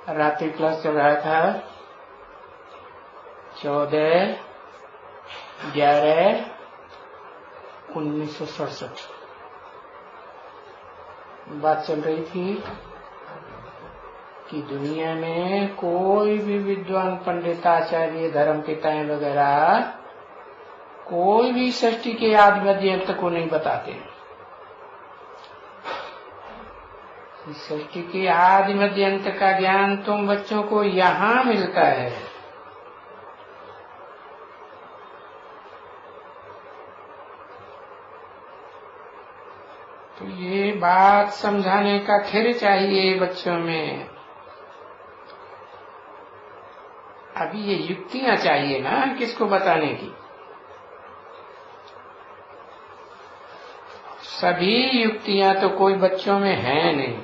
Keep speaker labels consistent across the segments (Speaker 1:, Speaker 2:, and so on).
Speaker 1: रात्रि क्लास चल रहा था 14/11/1967। बात चल रही थी कि दुनिया में कोई भी विद्वान पंडित आचार्य धर्म पिताएं वगैरह कोई भी सृष्टि के आदि मध्य अंत को नहीं बताते। सृष्टि के आदि मध्य अंत का ज्ञान तुम बच्चों को यहाँ मिलता है। तो ये बात समझाने का खैर चाहिए बच्चों में। अभी ये युक्तियां चाहिए ना किसको बताने की। सभी युक्तियां तो कोई बच्चों में है नहीं।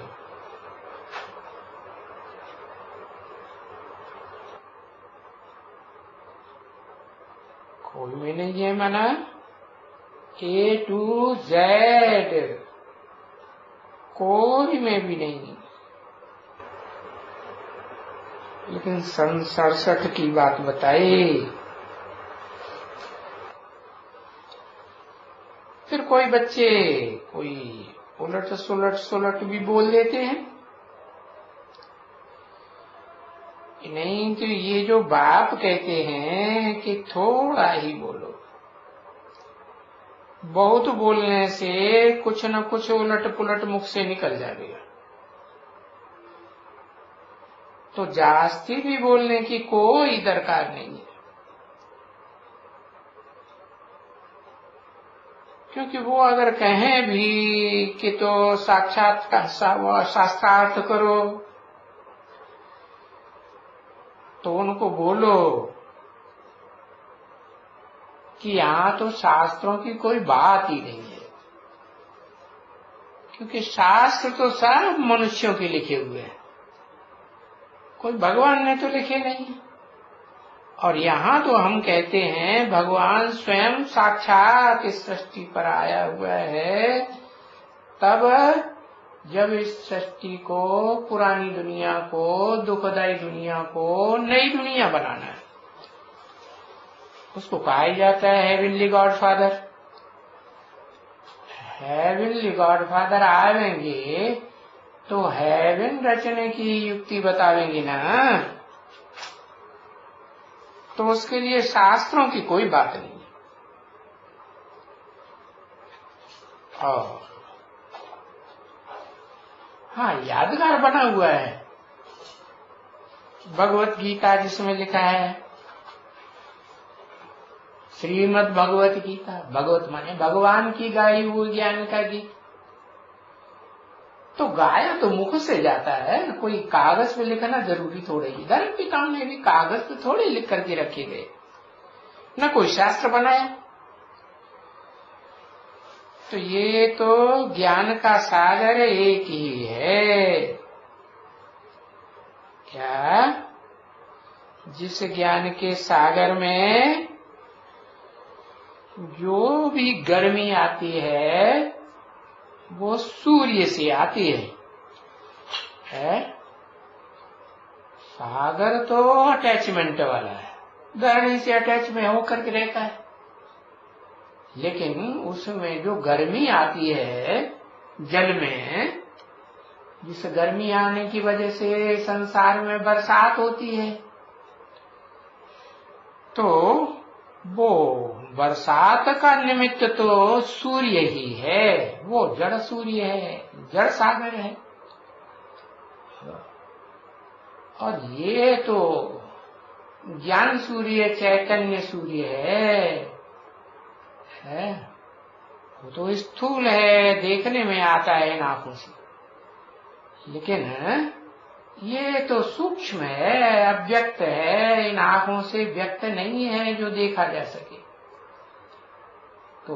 Speaker 1: कोई में नहीं है माना A to Z, कोई में भी नहीं। लेकिन सन 67 की बात बताई। फिर कोई बच्चे कोई उलट सुलट भी बोल देते हैं। नहीं तो ये जो बाप कहते हैं कि थोड़ा ही बोलो, बहुत बोलने से कुछ न कुछ उलट पुलट मुख से निकल जाएगा। तो जास्ती भी बोलने की कोई दरकार नहीं है, क्योंकि वो अगर कहें भी कि तो साक्षात का शास्त्रार्थ करो, तो उनको बोलो कि यहाँ तो शास्त्रों की कोई बात ही नहीं है, क्योंकि शास्त्र तो सब मनुष्यों के लिखे हुए हैं, कोई भगवान ने तो लिखे नहीं। और यहाँ तो हम कहते हैं भगवान स्वयं साक्षात इस सृष्टि पर आया हुआ है, तब जब इस सृष्टि को, पुरानी दुनिया को, दुखदायी दुनिया को नई दुनिया बनाना है। उसको कहा जाता है हेवनली गॉडफादर। हेवनली गॉडफादर आवेंगे तो हेवन रचने की युक्ति बतावेंगे ना, तो उसके लिए शास्त्रों की कोई बात नहीं। और हाँ, यादगार बना हुआ है भगवत गीता, जिसमें लिखा है श्रीमद् भगवत गीता। भगवत माने भगवान की गाई हुई ज्ञान का गीत। तो गाया तो मुख से जाता है, कोई कागज पे लिखना जरूरी थोड़े ही। धर्म पिताओं ने भी कागज पे थोड़े लिख करके रखे गए, न कोई शास्त्र बनाया। तो ये तो ज्ञान का सागर एक ही है। क्या? जिस ज्ञान के सागर में जो भी गर्मी आती है वो सूर्य से आती है? सागर तो अटैचमेंट वाला है, धरणी से अटैच में होकर के रहता है। लेकिन उसमें जो गर्मी आती है जल में, जिस गर्मी आने की वजह से संसार में बरसात होती है, तो वो बरसात का निमित्त तो सूर्य ही है। वो जड़ सूर्य है, जड़ सागर है। और ये तो ज्ञान सूर्य, चैतन्य सूर्य है। वो तो स्थूल है, देखने में आता है इन आंखों से, लेकिन ये तो सूक्ष्म है, अव्यक्त है, इन आंखों से व्यक्त नहीं है जो देखा जा सके। तो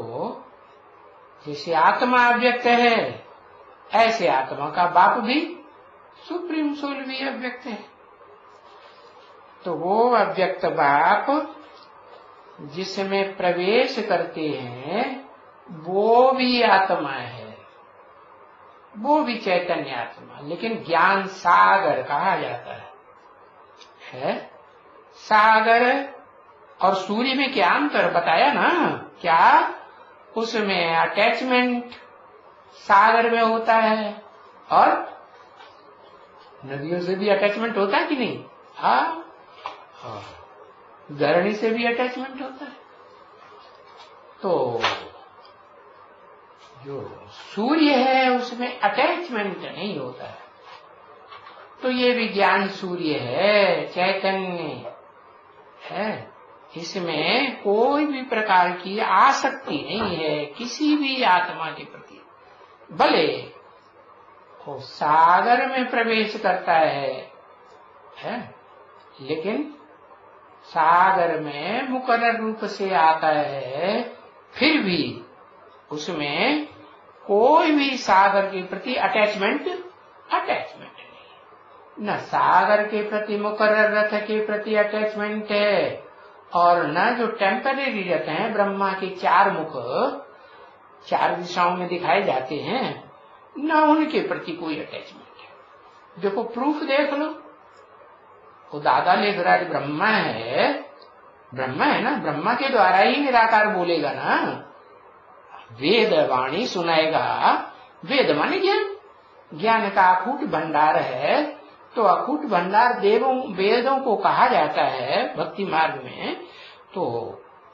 Speaker 1: जैसे आत्मा अव्यक्त है, ऐसे आत्मा का बाप भी सुप्रीम सोल भी अव्यक्त है। तो वो अव्यक्त बाप जिसमें प्रवेश करते हैं वो भी आत्मा है, वो भी चैतन्य आत्मा, लेकिन ज्ञान सागर कहा जाता है। है। सागर और सूर्य में क्या अंतर बताया ना, क्या उसमें अटैचमेंट सागर में होता है और नदियों से भी अटैचमेंट होता है कि नहीं? हाँ, धरणी से भी अटैचमेंट होता है। तो जो सूर्य है उसमें अटैचमेंट नहीं होता है। तो ये विज्ञान सूर्य है, चैतन्य है, इसमें कोई भी प्रकार की आसक्ति नहीं है किसी भी आत्मा के प्रति। भले वो सागर में प्रवेश करता है, लेकिन सागर में मुकर्रर रूप से आता है, फिर भी उसमें कोई भी सागर के प्रति अटैचमेंट नहीं। न सागर के प्रति मुकर्रर रथ के प्रति अटैचमेंट है, और न जो टेम्परेरी रथ हैं, ब्रह्मा के 4 मुख 4 दिशाओं में दिखाए जाते हैं, न उनके प्रति कोई अटैचमेंट है। देखो प्रूफ देख लो, वो दादा लेखराज ब्रह्मा है ना, ब्रह्मा के द्वारा ही निराकार बोलेगा ना, वेद वाणी सुनाएगा। वेद माने ज्ञान का अकूट भंडार है। तो अकूट भंडार वेदों को कहा जाता है भक्ति मार्ग में। तो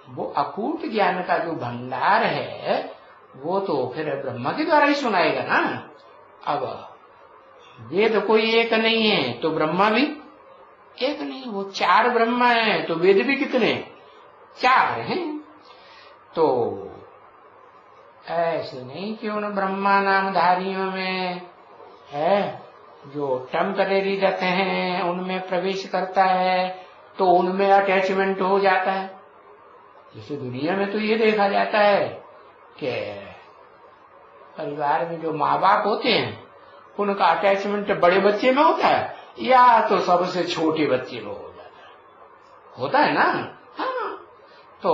Speaker 1: वो अकूट ज्ञान का जो भंडार है वो तो फिर ब्रह्मा के द्वारा ही सुनाएगा ना। अब वेद कोई एक नहीं है तो ब्रह्मा भी एक नहीं, वो 4 ब्रह्मा है तो वेद भी कितने? 4 हैं। तो ऐसे नहीं कि उन ब्रह्मा नामधारियों में है जो टेम्परेरी रहते हैं उनमें प्रवेश करता है तो उनमें अटैचमेंट हो जाता है। जैसे दुनिया में तो ये देखा जाता है कि परिवार में जो माँ बाप होते हैं उनका अटैचमेंट बड़े बच्चे में होता है या तो सबसे छोटे बच्चे में हो जाता है, होता है ना। हाँ, तो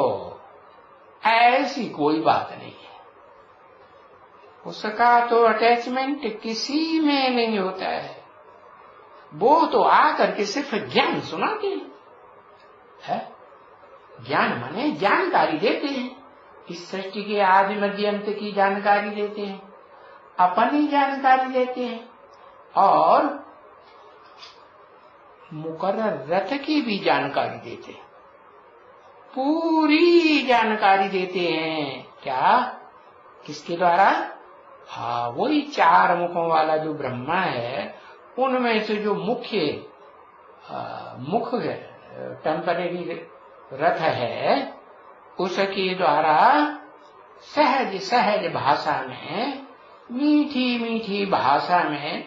Speaker 1: ऐसी कोई बात नहीं है, उसका तो अटैचमेंट किसी में नहीं होता है। वो तो आकर के सिर्फ ज्ञान सुनाते हैं, ज्ञान माने जानकारी देते हैं, इस सृष्टि के आदि मध्य अंत की जानकारी देते हैं, अपनी जानकारी देते हैं और मुकर्रर रथ की भी जानकारी देते हैं, पूरी जानकारी देते हैं। क्या? किसके द्वारा? हाँ, वही 4 मुखों वाला जो ब्रह्मा है उनमें से जो मुख्य मुख टेम्परेरी रथ है उसके द्वारा सहज सहज भाषा में, मीठी मीठी भाषा में,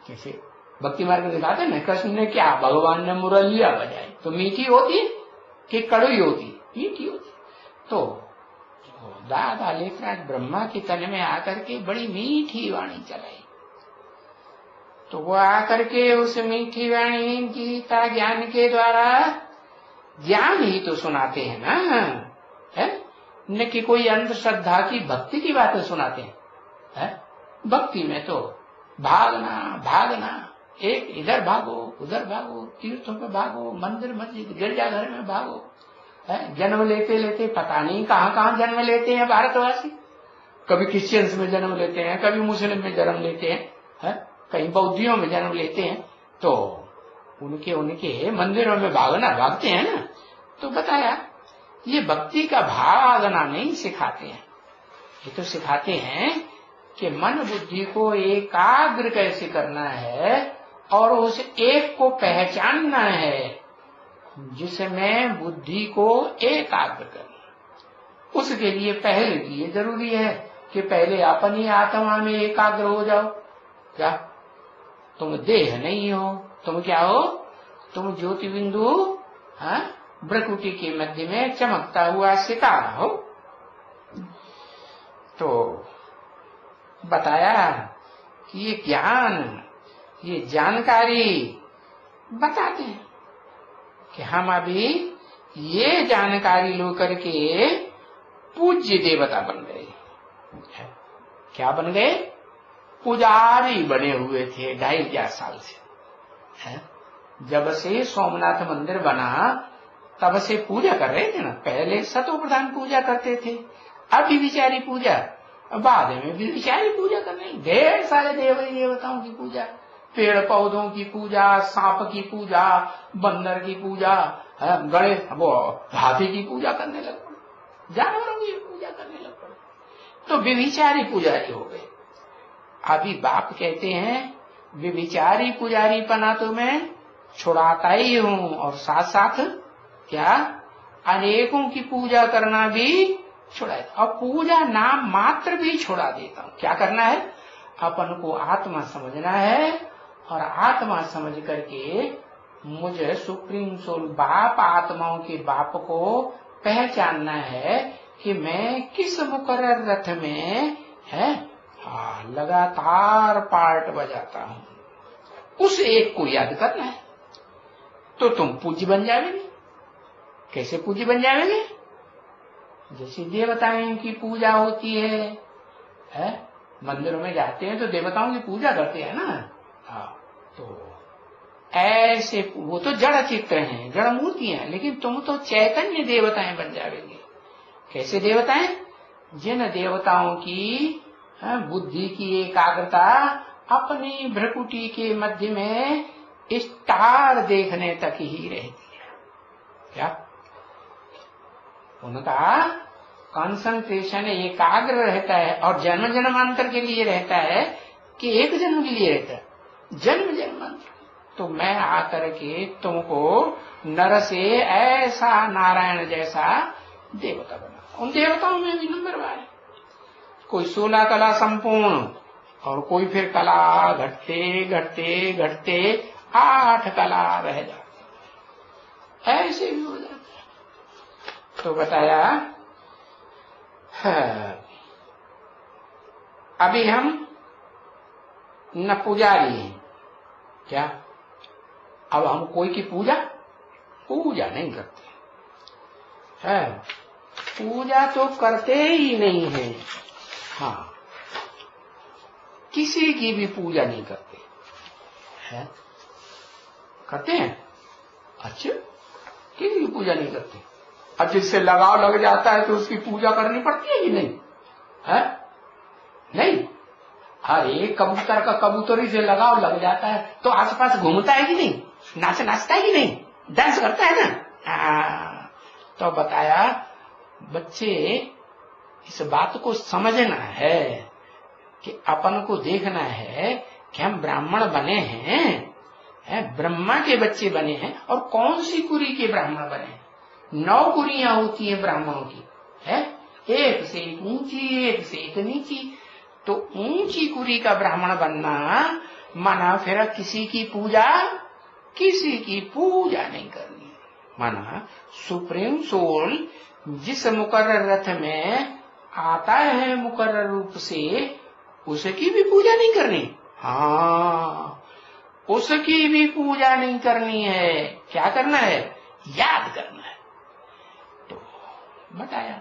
Speaker 1: जैसे भक्ति मार्ग में दिखाते हैं ना, कृष्ण ने क्या, भगवान ने मुरलिया बजाई तो मीठी होती कि कड़वी होती? मीठी होती। तो दादा लेखराज ब्रह्मा के तन में आकर के बड़ी मीठी वाणी चलाई, तो वो आकर के उस मीठी वाणी गीता ज्ञान के द्वारा ज्ञान ही तो सुनाते हैं ना, है न कि कोई अंधश्रद्धा की भक्ति की बातें सुनाते हैं। भक्ति में तो भागना, एक इधर भागो उधर भागो, तीर्थों पे भागो, मंदिर मस्जिद गिरजाघर में भागो, जन्म लेते लेते पता नहीं कहाँ जन्म लेते हैं भारतवासी। कभी क्रिश्चियंस में जन्म लेते हैं, कभी मुस्लिम में जन्म लेते हैं, कहीं बौद्धियों में जन्म लेते हैं। तो उनके मंदिरों में भागते हैं ना। तो बताया ये भक्ति का भागना नहीं सिखाते हैं, ये तो सिखाते हैं कि मन बुद्धि को एकाग्र कैसे करना है और उस एक को पहचानना है जिसमें बुद्धि को एकाग्र करना। उसके लिए पहले ये जरूरी है कि पहले अपनी आत्मा में एकाग्र हो जाओ। क्या? तुम देह नहीं हो, तुम क्या हो? तुम ज्योति बिंदु भ्रकुटी के मध्य में चमकता हुआ सितारा हो। तो बताया कि ये ज्ञान, ये जानकारी बताते हैं कि हम अभी ये जानकारी लो करके पूज्य देवता बन गए। क्या बन गए? पुजारी बने हुए थे 2.5 साल से, जब से सोमनाथ मंदिर बना तब से पूजा कर रहे थे ना। पहले सतो प्रधान पूजा करते थे, अब विचारी पूजा, बाद में विचारी पूजा कर रहे हैं। ढेर सारे देवी देवताओं की पूजा, पेड़ पौधों की पूजा, सांप की पूजा, बंदर की पूजा, गणेश वो हाथी की पूजा करने लग पड़े, जानवरों की पूजा करने लग पड़े, तो व्यभिचारी पुजारी हो गए। अभी बाप कहते हैं व्यभिचारी पुजारी पना तो मैं छुड़ाता ही हूं, और साथ साथ क्या अनेकों की पूजा करना भी छुड़ा, और पूजा नाम मात्र भी छुड़ा देता हूं। क्या करना है, अपन को आत्मा समझना है, और आत्मा समझ करके मुझे सुप्रीम सोल बाप, आत्माओं के बाप को पहचानना है कि मैं किस मुकर्रर रथ में है लगातार पार्ट बजाता हूं, उस एक को याद करना है, तो तुम पूज्य बन जाओगे। कैसे पूज्य बन जाओगे, जैसे देवताओं की पूजा होती है, मंदिरों में जाते हैं तो देवताओं की पूजा करते हैं ना। हाँ, तो ऐसे वो तो जड़ चित्र हैं, जड़ मूर्तियां हैं, लेकिन तुम तो चैतन्य देवताएं बन जाओगे। कैसे देवताएं, जिन देवताओं की बुद्धि की एकाग्रता अपनी भ्रकुटी के मध्य में स्टार देखने तक ही रहती है। क्या उनका कंसंट्रेशन एकाग्र रहता है, और जन्म जन्मांतर के लिए रहता है कि एक जन्म के लिए रहता है, जन्म जन्मांतर। तो मैं आकर के तुमको नर से ऐसा नारायण जैसा देवता बना। उन देवताओं में भी नंबर है, कोई 16 कला संपूर्ण, और कोई फिर कला घटते घटते घटते 8 कला रह जाती, ऐसे भी हो जाता। तो बताया अभी हम न पुजारी हैं, क्या अब हम कोई की पूजा नहीं करते है, पूजा तो करते ही नहीं है। हाँ, किसी की भी पूजा नहीं करते है, करते हैं? अच्छा, किसी की पूजा नहीं करते। अब जिससे लगाव लग जाता है तो उसकी पूजा करनी पड़ती है कि नहीं है? नहीं। अरे कबूतर का कबूतरी से लगाव लग जाता है तो आसपास घूमता है कि नहीं, नाचता है कि नहीं, डांस करता है ना। तो बताया बच्चे इस बात को समझना है कि अपन को देखना है कि हम ब्राह्मण बने हैं, ब्रह्मा के बच्चे बने हैं, और कौन सी कुरी के ब्राह्मण बने हैं। 9 कुरियां होती है ब्राह्मणों की, है एक से एक ऊंची, एक से एक नीची। तो ऊंची कुरी का ब्राह्मण बनना माना फिर किसी की पूजा नहीं करनी, माना सुप्रीम सोल जिस मुकर्रर रथ में आता है मुकर्रर रूप से, उसकी भी पूजा नहीं करनी। हाँ, उसकी भी पूजा नहीं करनी है। क्या करना है, याद करना है। तो बताया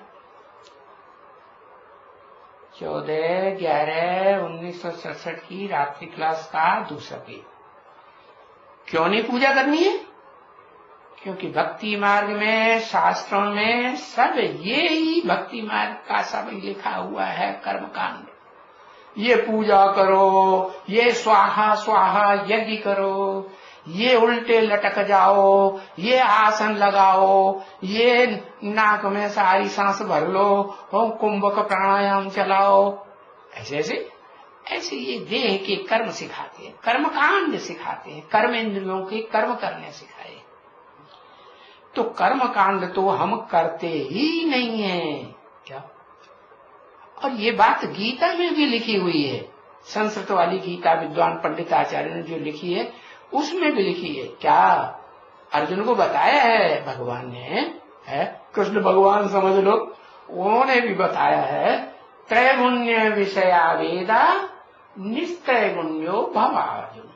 Speaker 1: 14/11/1967 की रात्रि क्लास का दूसरा पेज। क्यों नहीं पूजा करनी है, क्योंकि भक्ति मार्ग में, शास्त्रों में सब ये ही भक्ति मार्ग का सब लिखा हुआ है कर्मकांड। ये पूजा करो, ये स्वाहा स्वाहा यज्ञ करो, ये उल्टे लटक जाओ, ये आसन लगाओ, ये नाक में सारी सांस भर लो, कुंभक प्राणायाम चलाओ, ऐसे ये देह के कर्म सिखाते हैं, कर्मकांड सिखाते हैं, कर्म इंद्रियों के कर्म करने सिखाए। तो कर्मकांड तो हम करते ही नहीं है। क्या? और ये बात गीता में भी लिखी हुई है, संस्कृत वाली गीता विद्वान पंडित आचार्य ने जो लिखी है उसमें भी लिखी है। क्या अर्जुन को बताया है भगवान ने, है कृष्ण भगवान समझ लो, उन्होंने भी बताया है त्रैगुण्य विषया वेदा निस्त्रैगुण्यो भव अर्जुन।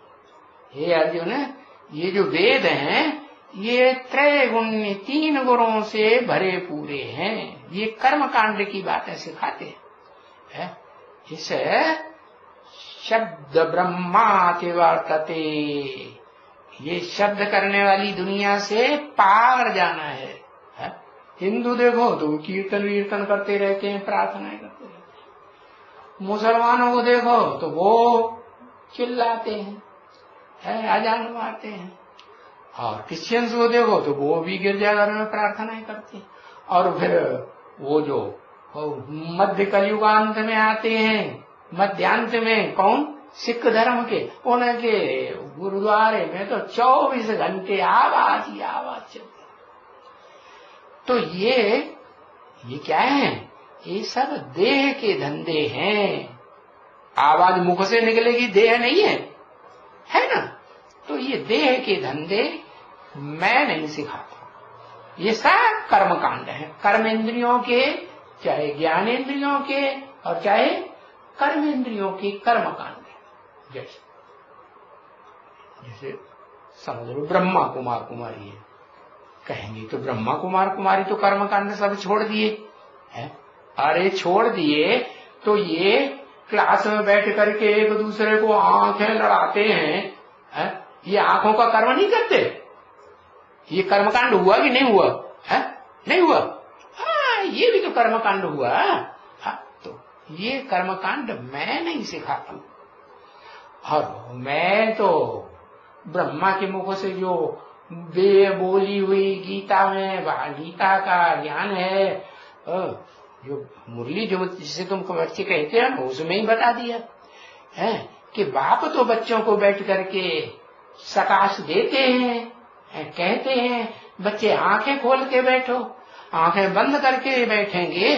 Speaker 1: हे अर्जुन, ये जो वेद हैं ये त्रैगुण्य 3 गुणों से भरे पूरे हैं। ये कर्म कांड की बातें सिखाते हैं। इसे शब्द ब्रह्माति वर्तते, ये शब्द करने वाली दुनिया से पार जाना है। हिंदू देखो तो कीर्तन वीर्तन करते रहते हैं, प्रार्थनाएं करते रहते हैं। मुसलमानों को देखो तो वो चिल्लाते हैं, अजान मारते हैं। और क्रिश्चियंस को देखो तो वो भी गिरजाघर में प्रार्थनाएं करते हैं। और फिर वो जो मध्य कलयुगांत में आते हैं, मध्यांत में कौन, सिख धर्म के, उनके गुरुद्वारे में तो 24 घंटे आवाज ही आवाज चलती। तो ये क्या है, ये सब देह के धंधे हैं। आवाज मुख से निकलेगी, देह नहीं है ना। तो ये देह के धंधे मैं नहीं सिखाता। ये सब कर्म कांड है, कर्मेंद्रियों के, चाहे ज्ञानेन्द्रियों के और चाहे कर्मेंद्रियों के कर्म कांड है। जैसे समझ लो ब्रह्मा कुमार कुमारी है, कहेंगे तो ब्रह्मा कुमार कुमारी तो कर्म कांड सब छोड़ दिए है। अरे छोड़ दिए तो ये क्लास में बैठ करके एक दूसरे को आंखें लड़ाते हैं, ये आंखों का कर्म नहीं करते। ये कर्मकांड हुआ कि नहीं हुआ है? नहीं हुआ। हाँ, ये भी तो कर्मकांड हुआ। तो ये कर्मकांड मैं नहीं सिखाता हूं। और मैं तो ब्रह्मा के मुख से जो बोली हुई गीता में, गीता का ज्ञान है, जो मुरली जो जिसे तुमको बच्चे कहते हैं उसमें ही बता दिया है कि बाप तो बच्चों को बैठ करके सकाश देते हैं, कहते हैं बच्चे आंखें खोल के बैठो। आंखें बंद करके बैठेंगे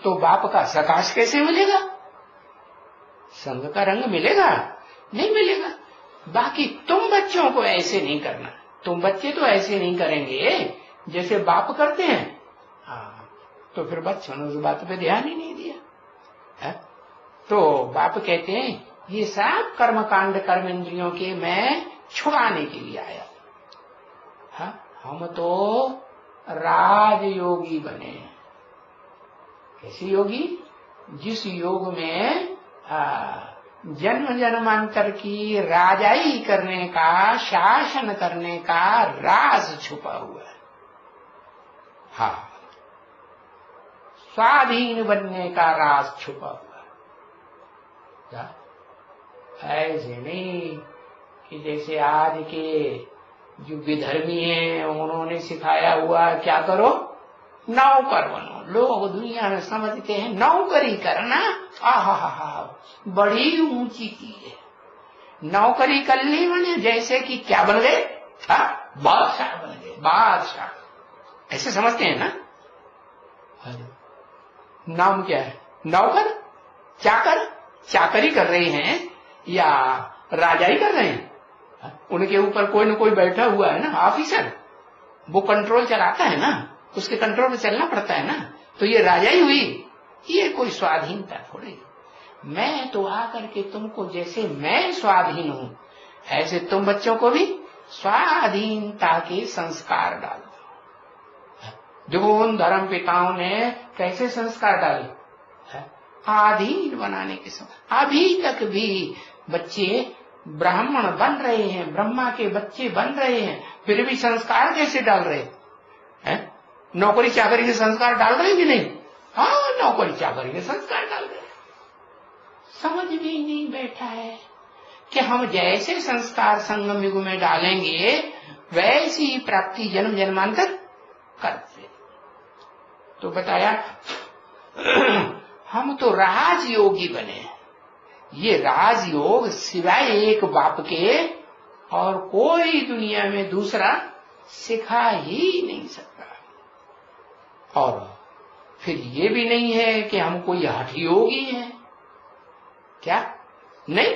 Speaker 1: तो बाप का सकाश कैसे मिलेगा? संग का रंग मिलेगा? नहीं मिलेगा। बाकी तुम बच्चों को ऐसे नहीं करना। तुम बच्चे तो ऐसे नहीं करेंगे जैसे बाप करते हैं। तो फिर बच्चों ने उस बात पे ध्यान ही नहीं दिया है? तो बाप कहते हैं ये सब कर्मकांड कर्मेंद्रियों के मैं छुड़ाने के लिए आया। हम तो राजयोगी बने। कैसे योगी? जिस योग में जन्म जन्मांतर की राजाई करने का, शासन करने का राज छुपा हुआ है। हाँ, स्वाधीन बनने का राज छुपा हुआ है। ऐसे नहीं कि जैसे आज के जो विधर्मी हैं उन्होंने सिखाया हुआ क्या करो, नौकर बनो। लोग दुनिया में समझते हैं नौकरी करना आहा बड़ी ऊंची चीज है। नौकरी कर ली बने जैसे कि क्या बन गए, बादशाह बन गए, बादशाह। ऐसे समझते हैं ना। नाम क्या है? नौकर, चाकर। चाकरी कर रहे हैं या राजाई कर रहे हैं? उनके ऊपर कोई न कोई बैठा हुआ है ना, ऑफिसर, वो कंट्रोल चलाता है ना, उसके कंट्रोल में चलना पड़ता है ना। तो ये राजाई हुई, ये कोई स्वाधीनता थोड़ी। मैं तो आकर के तुमको जैसे मैं स्वाधीन हूं ऐसे तुम बच्चों को भी स्वाधीनता के संस्कार डाल दो। देखो उन धर्म पिताओं ने कैसे संस्कार डाले, आधीन बनाने के समय। अभी तक भी बच्चे ब्राह्मण बन रहे हैं, ब्रह्मा के बच्चे बन रहे हैं, फिर भी संस्कार कैसे डाल रहे हैं? नौकरी चाकरी के संस्कार डाल रहे हैं कि नहीं? हाँ, नौकरी चाकरी के संस्कार डाल रहे हैं। समझ भी नहीं बैठा है कि हम जैसे संस्कार संगम युग में डालेंगे वैसी ही प्राप्ति जन्म जन्मांतर करते। तो बताया हम तो राजयोगी बने। ये राजयोग सिवाय एक बाप के और कोई दुनिया में दूसरा सिखा ही नहीं सकता। और फिर ये भी नहीं है कि हम कोई हठयोगी हैं, क्या नहीं?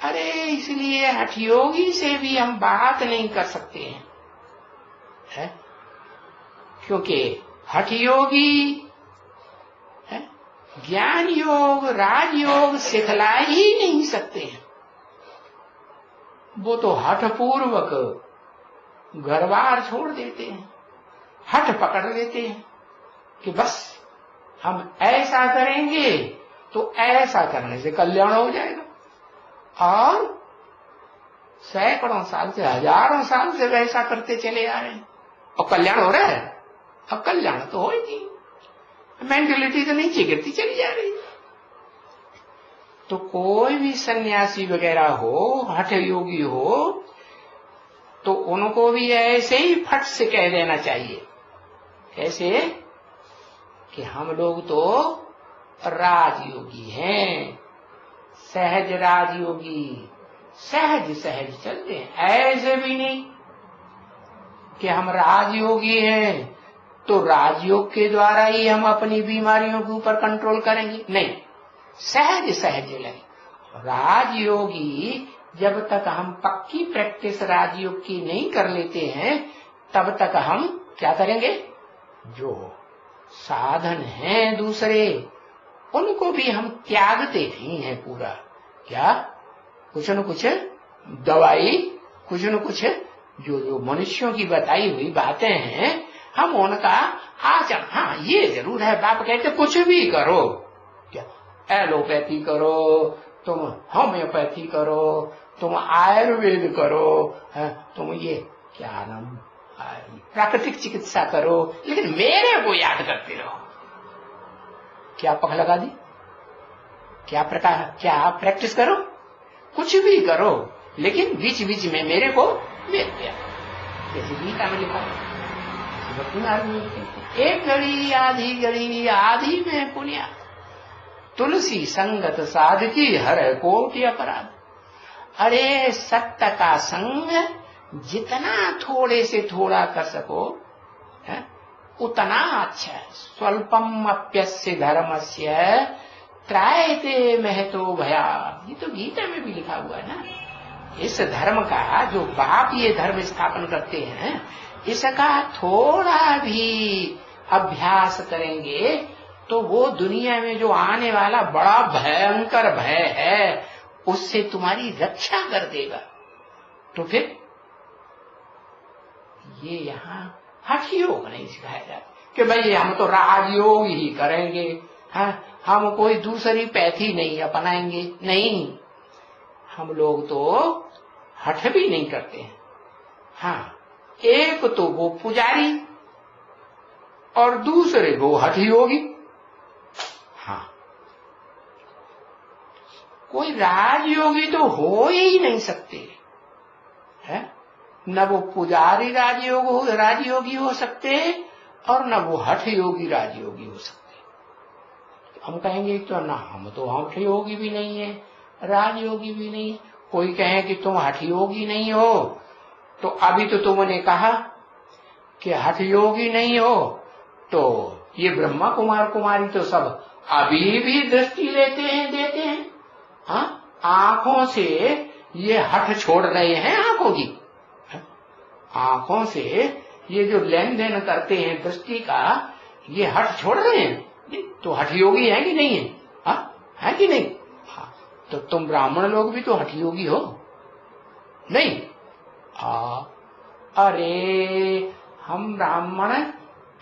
Speaker 1: अरे इसलिए हठयोगी से भी हम बात नहीं कर सकते हैं, है? क्योंकि हठयोगी ज्ञान योग राजयोग सिखला ही नहीं सकते हैं। वो तो हठ पूर्वक घर बार छोड़ देते हैं, हठ पकड़ लेते हैं कि बस हम ऐसा करेंगे तो ऐसा करने से कल्याण हो जाएगा। और सैकड़ों साल से, हजारों साल से वैसा करते चले आ रहे हैं, और कल्याण हो रहा है? अब कल्याण तो हो ही नहीं, मेंटेलिटी तो नीचे गिरती चली जा रही है। तो कोई भी सन्यासी वगैरह हो, हठ योगी हो, तो उनको भी ऐसे ही फट से कह देना चाहिए। कैसे? कि हम लोग तो राजयोगी हैं, सहज राजयोगी, सहज सहज चलते हैं। ऐसे भी नहीं कि हम राजयोगी हैं तो राजयोग के द्वारा ही हम अपनी बीमारियों के ऊपर कंट्रोल करेंगे, नहीं, सहज सहज लगे। राजयोगी जब तक हम पक्की प्रैक्टिस राजयोग की नहीं कर लेते हैं, तब तक हम क्या करेंगे? जो साधन हैं दूसरे, उनको भी हम त्यागते नहीं हैं पूरा। क्या? कुछ न कुछ दवाई, कुछ न कुछ जो मनुष्यों की बताई हुई बातें हैं, हम उनका आचरण, हाँ ये जरूर है, बाप कहते कुछ भी करो, क्या एलोपैथी करो, तुम होम्योपैथी करो, तुम आयुर्वेद करो, तुम ये क्या नाम प्राकृतिक चिकित्सा करो, लेकिन मेरे को याद करते रहो। क्या पक लगा दी? क्या प्रैक्टिस करो, कुछ भी करो, लेकिन बीच बीच में मेरे को मिल गया। जैसे गीता में लिखा है, एक घड़ी आधी में पुण्य, तुलसी संगत साधकी हर कोटि अपराध। अरे सत्य का संग जितना थोड़े से थोड़ा कर सको है, उतना अच्छा है। स्वल्पम अप्यस्य धर्मस्य त्रायते महतो भया, ये तो गीता में भी लिखा हुआ है ना। इस धर्म का, जो बाप ये धर्म स्थापन करते हैं, इसका थोड़ा भी अभ्यास करेंगे तो वो दुनिया में जो आने वाला बड़ा भयंकर भय है, उससे तुम्हारी रक्षा कर देगा। तो फिर ये यहाँ हठ योग नहीं सिखाया जाता कि भाई हम तो राजयोग ही करेंगे, हम कोई दूसरी पैथी नहीं अपनाएंगे। नहीं, हम लोग तो हठ भी नहीं करते हैं। हाँ, एक तो वो पुजारी और दूसरे वो हठ योगी। हाँ, कोई राजयोगी तो हो ही नहीं सकते है, न वो पुजारी राजयोगी हो सकते और न वो हठ योगी राजयोगी हो सकते। हम कहेंगे तो ना, हम तो हठ योगी भी नहीं है, राजयोगी भी नहीं है। कोई कहे कि तुम हठ योगी नहीं हो, तो अभी तो तुमने कहा कि हठ योगी नहीं हो, तो ये ब्रह्मा कुमार कुमारी तो सब अभी भी दृष्टि देते हैं। हाँ, आंखों से ये हठ छोड़ रहे हैं, आंखों से ये जो लेन देन करते हैं दृष्टि का, ये हठ छोड़ रहे हैं, तो हठ योगी है कि नहीं है? है कि नहीं? हाँ, तो तुम ब्राह्मण लोग भी तो हठ योगी हो नहीं? अरे हम ब्राह्मण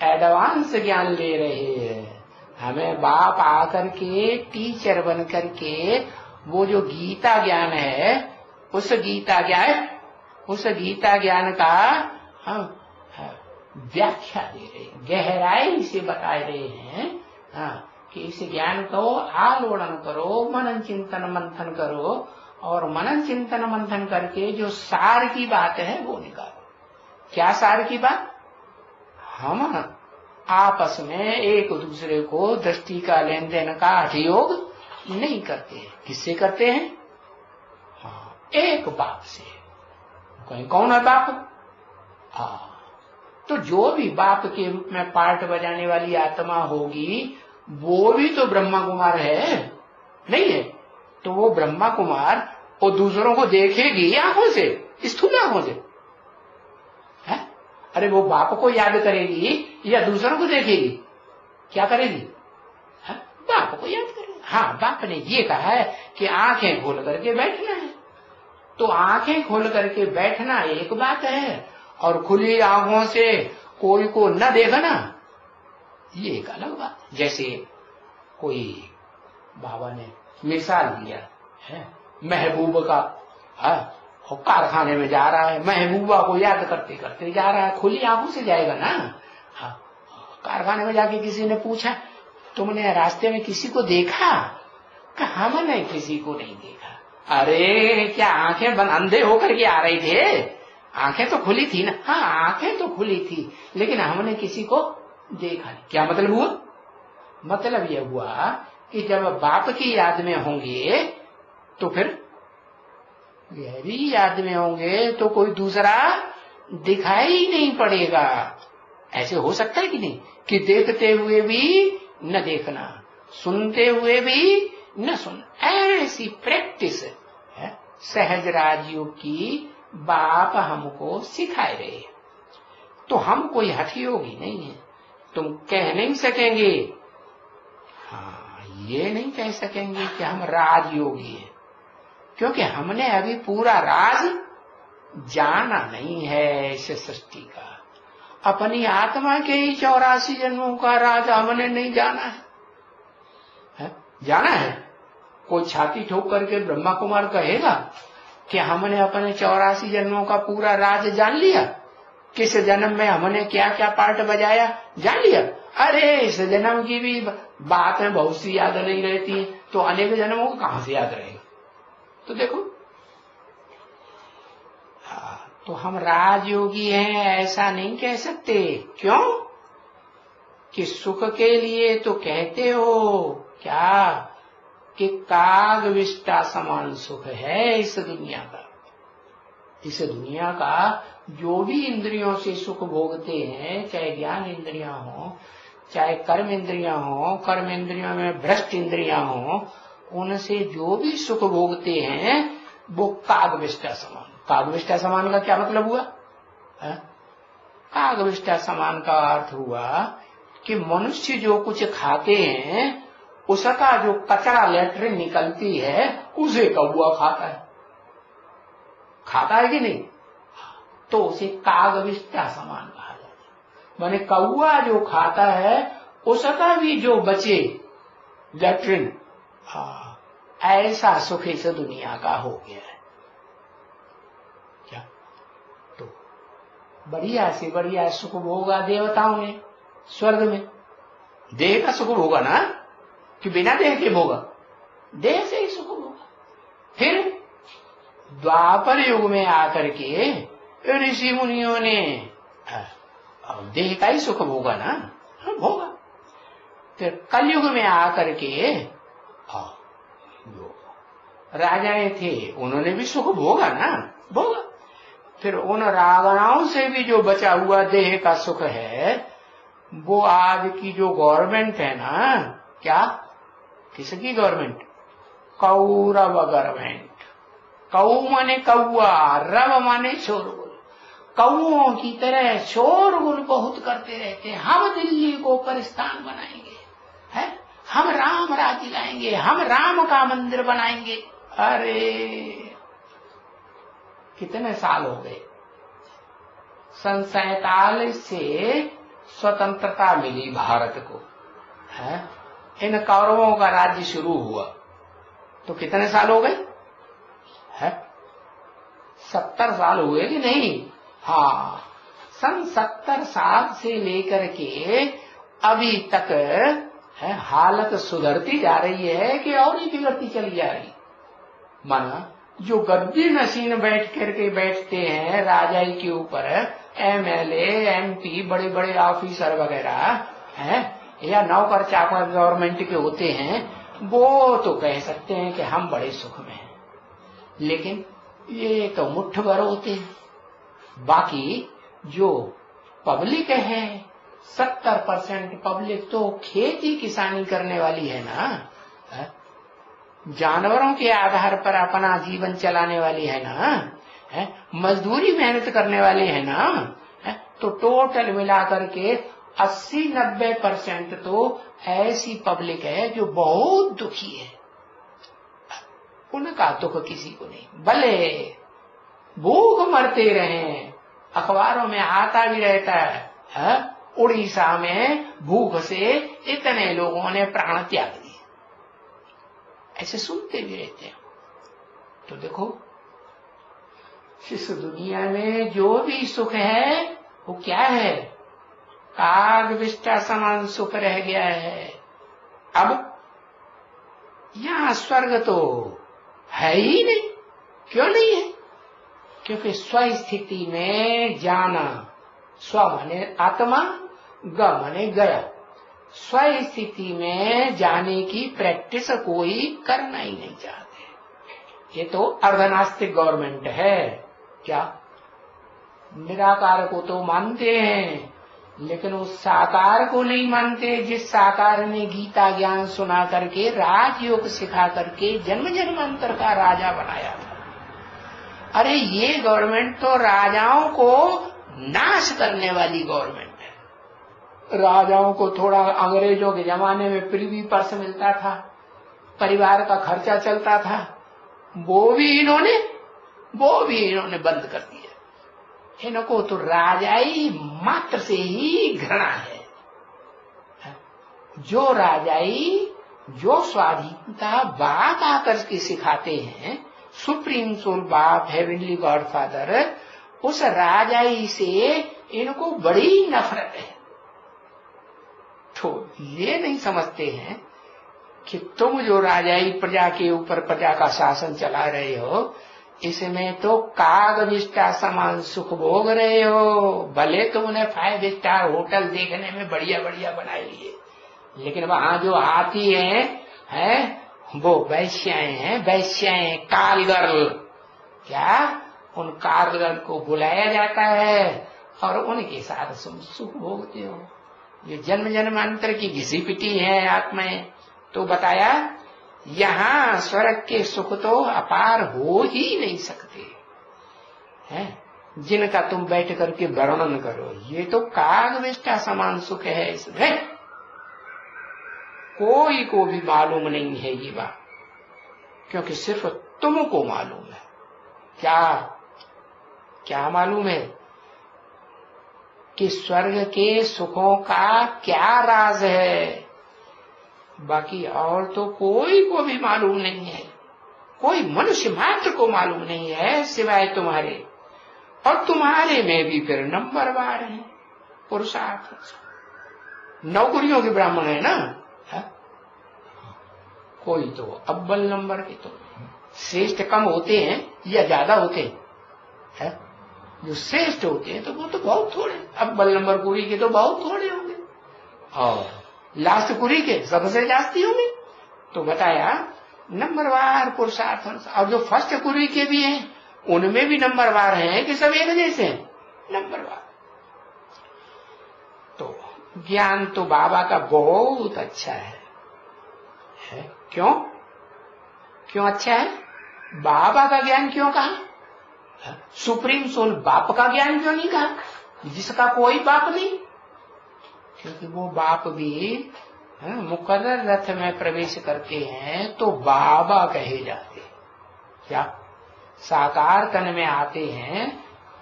Speaker 1: एडवांस ज्ञान ले रहे हैं, हमें बाप आकर के टीचर बन करके वो जो गीता ज्ञान है, उस गीता ज्ञान का हम व्याख्या दे रहे हैं, गहराई से बता रहे हैं। हाँ, कि इस ज्ञान को आलोड़न करो, मनन चिंतन मंथन करो, और मनन चिंतन मंथन करके जो सार की बात है वो निकालो। क्या सार की बात? हम आपस में एक दूसरे को दृष्टि का लेन देन का हठ योग नहीं करते। किससे करते हैं? हाँ, एक बाप से। कहीं कौन है बाप? तो जो भी बाप के रूप में पार्ट बजाने वाली आत्मा होगी, वो भी तो ब्रह्मा कुमार है, नहीं है? तो वो ब्रह्मा कुमार वो दूसरों को देखेगी आंखों से, स्थूल आंखों से है? अरे वो बाप को याद करेगी या दूसरों को देखेगी? क्या करेगी? है? बाप को याद करेगी। हाँ, बाप ने ये कहा है कि आंखें खोल करके बैठना है, तो आंखें खोल करके बैठना एक बात है, और खुली आंखों से कोई को न देखना ये एक अलग बात। जैसे कोई बाबा ने मिसाल दिया है महबूब का, और कारखाने में जा रहा है, महबूबा को याद करते करते जा रहा है, खुली आंखों से जाएगा ना। हाँ, कारखाने में जाके किसी ने पूछा तुमने रास्ते में किसी को देखा? कहा हमने किसी को नहीं देखा। अरे क्या आंखें बंद अंधे होकर के आ रहे थे? आंखें तो खुली थी ना। हाँ, आंखें तो खुली थी, लेकिन हमने किसी को देखा नहीं। क्या मतलब हुआ? मतलब यह हुआ कि जब बाप की याद में होंगे तो फिर गहरी याद में होंगे तो कोई दूसरा दिखाई नहीं पड़ेगा। ऐसे हो सकता है कि नहीं कि देखते हुए भी न देखना, सुनते हुए भी न सुनना। ऐसी प्रैक्टिस है सहज राजयोग की बाप हमको सिखाए रहे। तो हम कोई हठ योगी नहीं है। तुम कह नहीं सकेंगे, हाँ ये नहीं कह सकेंगे कि हम राजयोगी हैं, क्योंकि हमने अभी पूरा राज जाना नहीं है इस सृष्टि का। अपनी आत्मा के ही 84 जन्मों का राज हमने नहीं जाना है? जाना है? कोई छाती ठोक करके ब्रह्मा कुमार कहेगा कि हमने अपने 84 जन्मों का पूरा राज जान लिया? किस जन्म में हमने क्या क्या पार्ट बजाया जान लिया? अरे इस जन्म की भी बात है, बहुत सी याद नहीं रहती, तो अनेक जन्मों को कहां से याद रहेगा? तो देखो, तो हम राजयोगी हैं ऐसा नहीं कह सकते। क्यों? कि सुख के लिए तो कहते हो क्या कि काग विष्टा समान सुख है इस दुनिया का। इस दुनिया का जो भी इंद्रियों से सुख भोगते हैं, चाहे ज्ञान इंद्रियां हो, चाहे कर्म इंद्रियां हो, कर्म इंद्रियों में भ्रष्ट इंद्रियां हो, उनसे जो भी सुख भोगते हैं वो कागविष्टा समान। कागविष्टा समान का क्या मतलब हुआ? कागविष्टा समान का अर्थ हुआ कि मनुष्य जो कुछ खाते हैं उसका जो कचरा लेटरिन निकलती है उसे कौवा खाता है। खाता है कि नहीं? तो उसे कागविष्टा समान कहा जाता है। माने कौवा जो खाता है उसका भी जो बचे लेटरिन, ऐसा सुख इस दुनिया का हो गया है। क्या? तो बढ़िया से बढ़िया सुख भोगा देवताओं ने स्वर्ग में। देह का सुख भोगा ना, कि बिना देह के भोगा? देह से ही सुख भोगा। फिर द्वापर युग में आकर के ऋषि मुनियों ने देह का ही सुख भोगा ना, भोगा। फिर कलयुग में आकर के जो राजाएं थे उन्होंने भी सुख भोगा ना, भोगा। फिर उन रावणाओं से भी जो बचा हुआ देह का सुख है वो आज की जो गवर्नमेंट है ना, क्या किसकी गवर्नमेंट? कौरव गवर्नमेंट। कौ माने कौआ, रव माने शोरगुल। कौओं की तरह शोरगुल बहुत करते रहते हैं। हम दिल्ली को परिस्थान बनाएंगे, है? हम राम राज्य लाएंगे, हम राम का मंदिर बनाएंगे। अरे कितने साल हो गए? 47 से स्वतंत्रता मिली भारत को, है? इन कौरवों का राज्य शुरू हुआ तो कितने साल हो गए? 70 साल हुए कि नहीं? हाँ, सन 70 साल से लेकर के अभी तक है हालत सुधरती जा रही है कि और ही बिगड़ती चली जा रही। माना जो गद्दी नशीन बैठ करके बैठते हैं राजाई के ऊपर, MLA MP बड़े बड़े ऑफिसर वगैरह हैं या नौकर चाकर गवर्नमेंट के होते हैं, वो तो कह सकते हैं कि हम बड़े सुख में हैं, लेकिन ये तो मुट्ठ भर होते हैं। बाकी जो पब्लिक है 70% पब्लिक तो खेती किसानी करने वाली है ना, जानवरों के आधार पर अपना जीवन चलाने वाली है ना, मजदूरी मेहनत करने वाली है ना, तो टोटल मिलाकर के 80-90% तो ऐसी पब्लिक है जो बहुत दुखी है। उनका दुख किसी को नहीं, भले भूख मरते रहे। अखबारों में आता भी रहता है उड़ीसा में भूख से इतने लोगों ने प्राण त्याग दिए, ऐसे सुनते भी रहते हैं। तो देखो इस दुनिया में जो भी सुख है वो क्या है? काग विष्टा समान सुख रह गया है। अब यहां स्वर्ग तो है ही नहीं। क्यों नहीं है? क्योंकि स्वस्थिति में जाना, स्व माने आत्मा, ग माने गया, स्वस्थिति में जाने की प्रैक्टिस कोई करना ही नहीं चाहते। ये तो अर्धनास्तिक गवर्नमेंट है। क्या निराकार को तो मानते हैं, लेकिन उस साकार को नहीं मानते जिस साकार ने गीता ज्ञान सुना करके, राजयोग सिखा करके जन्म जन्मांतर का राजा बनाया था। अरे ये गवर्नमेंट तो राजाओं को नाश करने वाली गवर्नमेंट है। राजाओं को थोड़ा अंग्रेजों के जमाने में प्रीवी पर्स मिलता था, परिवार का खर्चा चलता था, वो भी इन्होंने बंद कर दिया। इनको तो राजाई मात्र से ही घृणा है। जो राजाई, जो स्वाधीनता बाप आकर के सिखाते हैं, सुप्रीम सोल बाप, हेवनली गॉड फादर, उस राजाई से इनको बड़ी नफरत है। तो ये नहीं समझते हैं कि तुम जो राजाई प्रजा के ऊपर प्रजा का शासन चला रहे हो, इसमें तो काग विष्टा समान सुख भोग रहे हो। भले तुमने 5 स्टार होटल देखने में बढ़िया बढ़िया बनाए लिए, लेकिन वहां जो हाथी हैं वो वैश्याएं हैं, वैश्याएं, कालगर्ल। क्या उन कालगर्ल को बुलाया जाता है और उनके साथ सुख भोगते हो। ये जन्म जन्मांतर की घिसी पिटी है आत्माएं। तो बताया यहाँ स्वर्ग के सुख तो अपार हो ही नहीं सकते हैं, जिनका तुम बैठ करके वर्णन करो। ये तो कागविष्टा समान सुख है। इसमें कोई को भी मालूम नहीं है ये बात, क्योंकि सिर्फ तुमको मालूम है। क्या मालूम है? कि स्वर्ग के सुखों का क्या राज है। बाकी और तो कोई को भी मालूम नहीं है, कोई मनुष्य मात्र को मालूम नहीं है सिवाय तुम्हारे। और तुम्हारे में भी फिर नंबरवार है पुरुषार्थ। नौकरियों के ब्राह्मण है ना, है? कोई तो अव्वल नंबर के, तो श्रेष्ठ कम होते हैं या ज्यादा होते हैं? जो श्रेष्ठ होते हैं तो वो तो बहुत थोड़े, अव्वल नंबर कुरी के तो बहुत थोड़े होंगे, और लास्ट कुरी के सबसे जास्ती होंगे। तो बताया नंबरवार पुरुषार्थ। और जो फर्स्ट कुरी के भी हैं उनमें भी नंबरवार हैं कि सब एक जैसे हैं? नंबरवार। तो ज्ञान तो बाबा का बहुत अच्छा है। क्यों अच्छा है? बाबा का ज्ञान क्यों कहा? सुप्रीम सोल बाप का ज्ञान क्यों नहीं कहा, जिसका कोई बाप नहीं? क्योंकि वो बाप भी मुकर्रर रथ में प्रवेश करते हैं तो बाबा कहे जाते। क्या साकार तन में आते हैं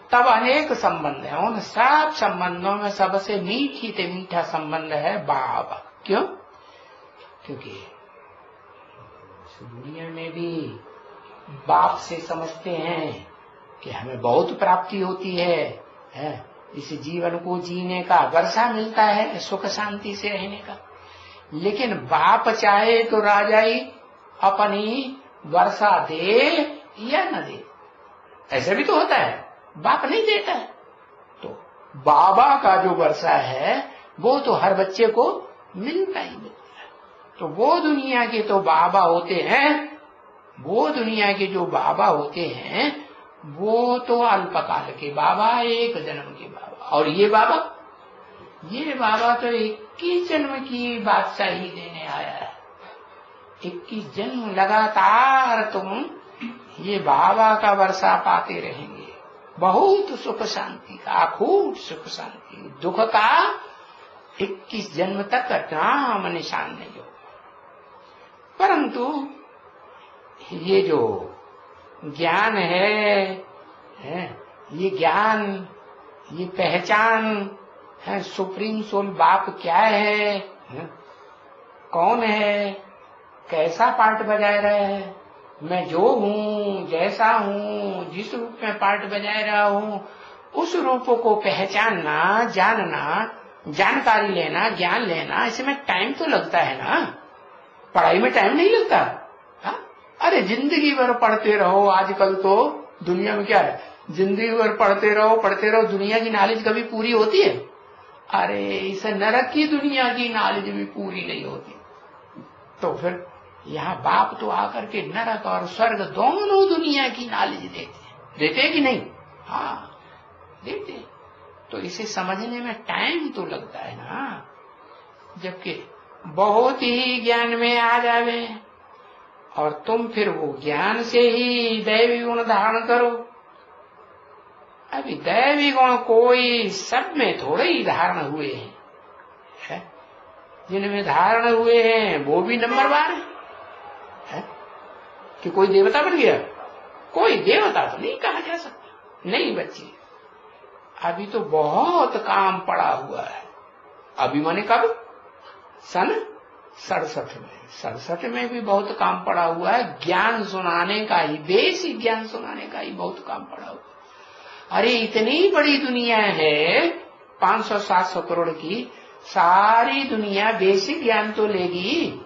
Speaker 1: तब अनेक संबंध है। उन सब संबंधों में सबसे मीठी से मीठा संबंध है बाबा। क्यों? क्योंकि दुनिया में भी बाप से समझते हैं कि हमें बहुत प्राप्ति होती है, इस जीवन को जीने का वर्षा मिलता है, सुख शांति से रहने का। लेकिन बाप चाहे तो राजाई अपनी वर्षा दे या न दे, ऐसा भी तो होता है। बाप नहीं देता है तो बाबा का जो वर्षा है वो तो हर बच्चे को मिलता ही मिलता है। तो वो दुनिया के तो बाबा होते हैं, वो दुनिया के जो बाबा होते हैं वो तो अल्पकाल के बाबा, एक जन्म के बाबा। और ये बाबा तो 21 जन्म की बादशाही देने आया है। 21 जन्म लगातार तुम ये बाबा का वर्षा पाते रहेंगे। बहुत सुख शांति का, अखूट सुख शांति। दुख का 21 जन्म तक नाम निशान नहीं होगा। परंतु ये जो ज्ञान है, ये ज्ञान, ये पहचान है, सुप्रीम सोल बाप क्या है, कौन है, कैसा पार्ट बजा रहे हैं, मैं जो हूँ, जैसा हूँ, जिस रूप में पार्ट बजाए रहा हूँ, उस रूप को पहचानना, जानना, जानकारी लेना, ज्ञान लेना, इसमें टाइम तो लगता है ना। पढ़ाई में टाइम नहीं लगता। हा? अरे जिंदगी भर पढ़ते रहो। आजकल तो दुनिया में क्या है, जिंदगी भर पढ़ते रहो, दुनिया की नॉलेज कभी पूरी होती है? अरे इस नरक की दुनिया की नॉलेज भी पूरी नहीं होती। तो फिर यहाँ बाप तो आकर के नरक और स्वर्ग दोनों दुनिया की नॉलेज देते कि नहीं? हाँ देते। तो इसे समझने में टाइम तो लगता है ना। जबकि बहुत ही ज्ञान में आ जावे और तुम फिर वो ज्ञान से ही दैवी गुण धारण करो। अभी दैवी गुण कोई सब में थोड़े ही धारण हुए हैं, जिनमें धारण हुए हैं वो भी नंबरवार है। कि कोई देवता बन गया? कोई देवता तो नहीं कहा जा सकता। नहीं बच्चे, अभी तो बहुत काम पड़ा हुआ है। अभी माने कब? सन 67 में। 67 में भी बहुत काम पड़ा हुआ है। ज्ञान सुनाने का ही, बेसिक ज्ञान सुनाने का ही बहुत काम पड़ा हुआ है। अरे इतनी बड़ी दुनिया है 500-700 करोड़ की, सारी दुनिया बेसिक ज्ञान तो लेगी?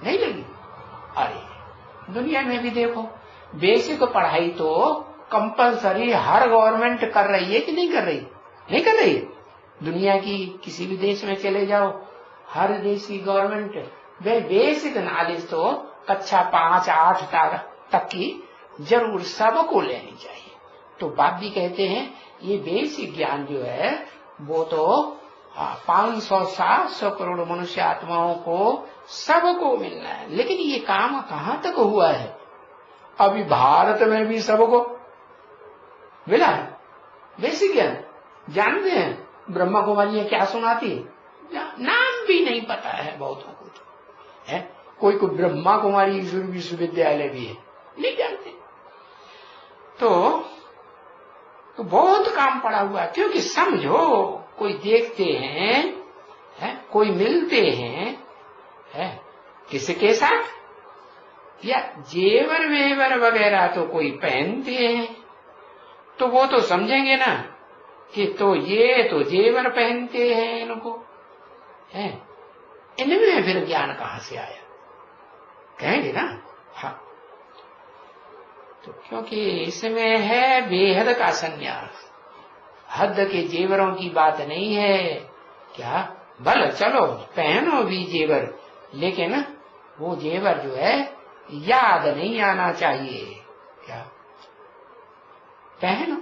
Speaker 1: नहीं लेगी। अरे दुनिया में भी देखो, बेसिक पढ़ाई तो कंपलसरी हर गवर्नमेंट कर रही है कि नहीं कर रही? नहीं कर रही। दुनिया की किसी भी देश में चले जाओ, हर देश की गवर्नमेंट वे बेसिक नॉलेज तो कक्षा 5-8 तक की जरूर सबको लेनी चाहिए। तो बाप भी कहते हैं ये बेसिक ज्ञान जो है वो तो 500-700 करोड़ मनुष्य आत्माओं को सबको मिलना है। लेकिन ये काम कहाँ तक हुआ है? अभी भारत में भी सबको मिला है बेसिक ज्ञान। जानते हैं ब्रह्मा कुमारी क्या सुनाती है? नाम भी नहीं पता है बहुतों को तो है। कोई ब्रह्मा कुमारी विश्वविद्यालय भी है, नहीं जानते। तो बहुत काम पड़ा हुआ है। क्योंकि समझो, कोई देखते हैं है? कोई मिलते हैं है? किसके साथ? या जेवर वेवर वगैरह तो कोई पहनते हैं, तो वो तो समझेंगे ना कि तो ये तो जेवर पहनते हैं इनको है। इनमें फिर ज्ञान कहां से आया? कहेंगे ना। हाँ, तो क्योंकि इसमें है बेहद का संन्यास। हद के जेवरों की बात नहीं है। क्या भले चलो पहनो भी जेवर, लेकिन वो जेवर जो है याद नहीं आना चाहिए। क्या पहनो।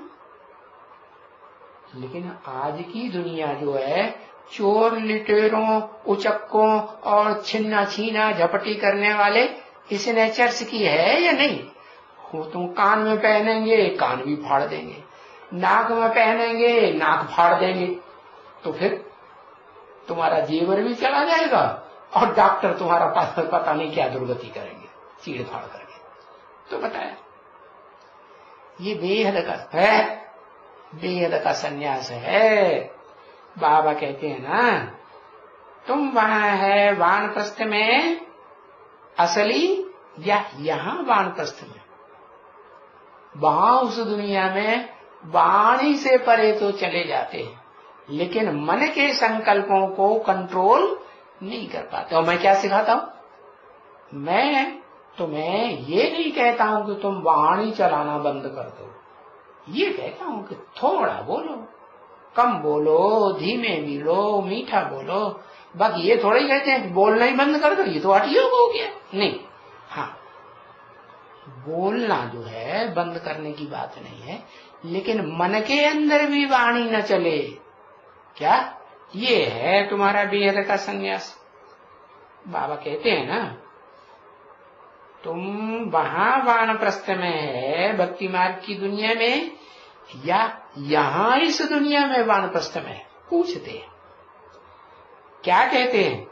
Speaker 1: लेकिन आज की दुनिया जो है चोर लिटेरों, उचक्कों और छिन्ना छीना झपटी करने वाले इस नेचर्स की है या नहीं? वो तुम कान में पहनेंगे, कान भी फाड़ देंगे, नाक में पहनेंगे, नाक फाड़ देंगे। तो फिर तुम्हारा जेवर भी चला जाएगा और डॉक्टर तुम्हारा पता नहीं क्या दुर्गति करेंगे चीड़ फाड़ करके। तो बताया ये बेहद का है, बेहद का संन्यास है। बाबा कहते हैं ना, तुम वहां है वानप्रस्थ में असली या यहाँ वानप्रस्थ में? वहां उस दुनिया में वाणी से परे तो चले जाते हैं, लेकिन मन के संकल्पों को कंट्रोल नहीं कर पाते। और मैं क्या सिखाता हूं? मैं तुम्हें ये नहीं कहता हूं कि तुम वाणी चलाना बंद कर दो। ये कहता हूं कि थोड़ा बोलो, कम बोलो, धीमे भी लो, मीठा बोलो। बाकी ये थोड़ा ही कहते हैं बोलना ही बंद कर दो, ये तो हठयोग हो गया। नहीं, हाँ बोलना जो है बंद करने की बात नहीं है, लेकिन मन के अंदर भी वाणी न चले। क्या ये है तुम्हारा बेहद का संन्यास? बाबा कहते हैं ना, तुम वहां वानप्रस्थ में है भक्ति मार्ग की दुनिया में या यहां इस दुनिया में वानप्रस्थ में? पूछते हैं। क्या कहते हैं?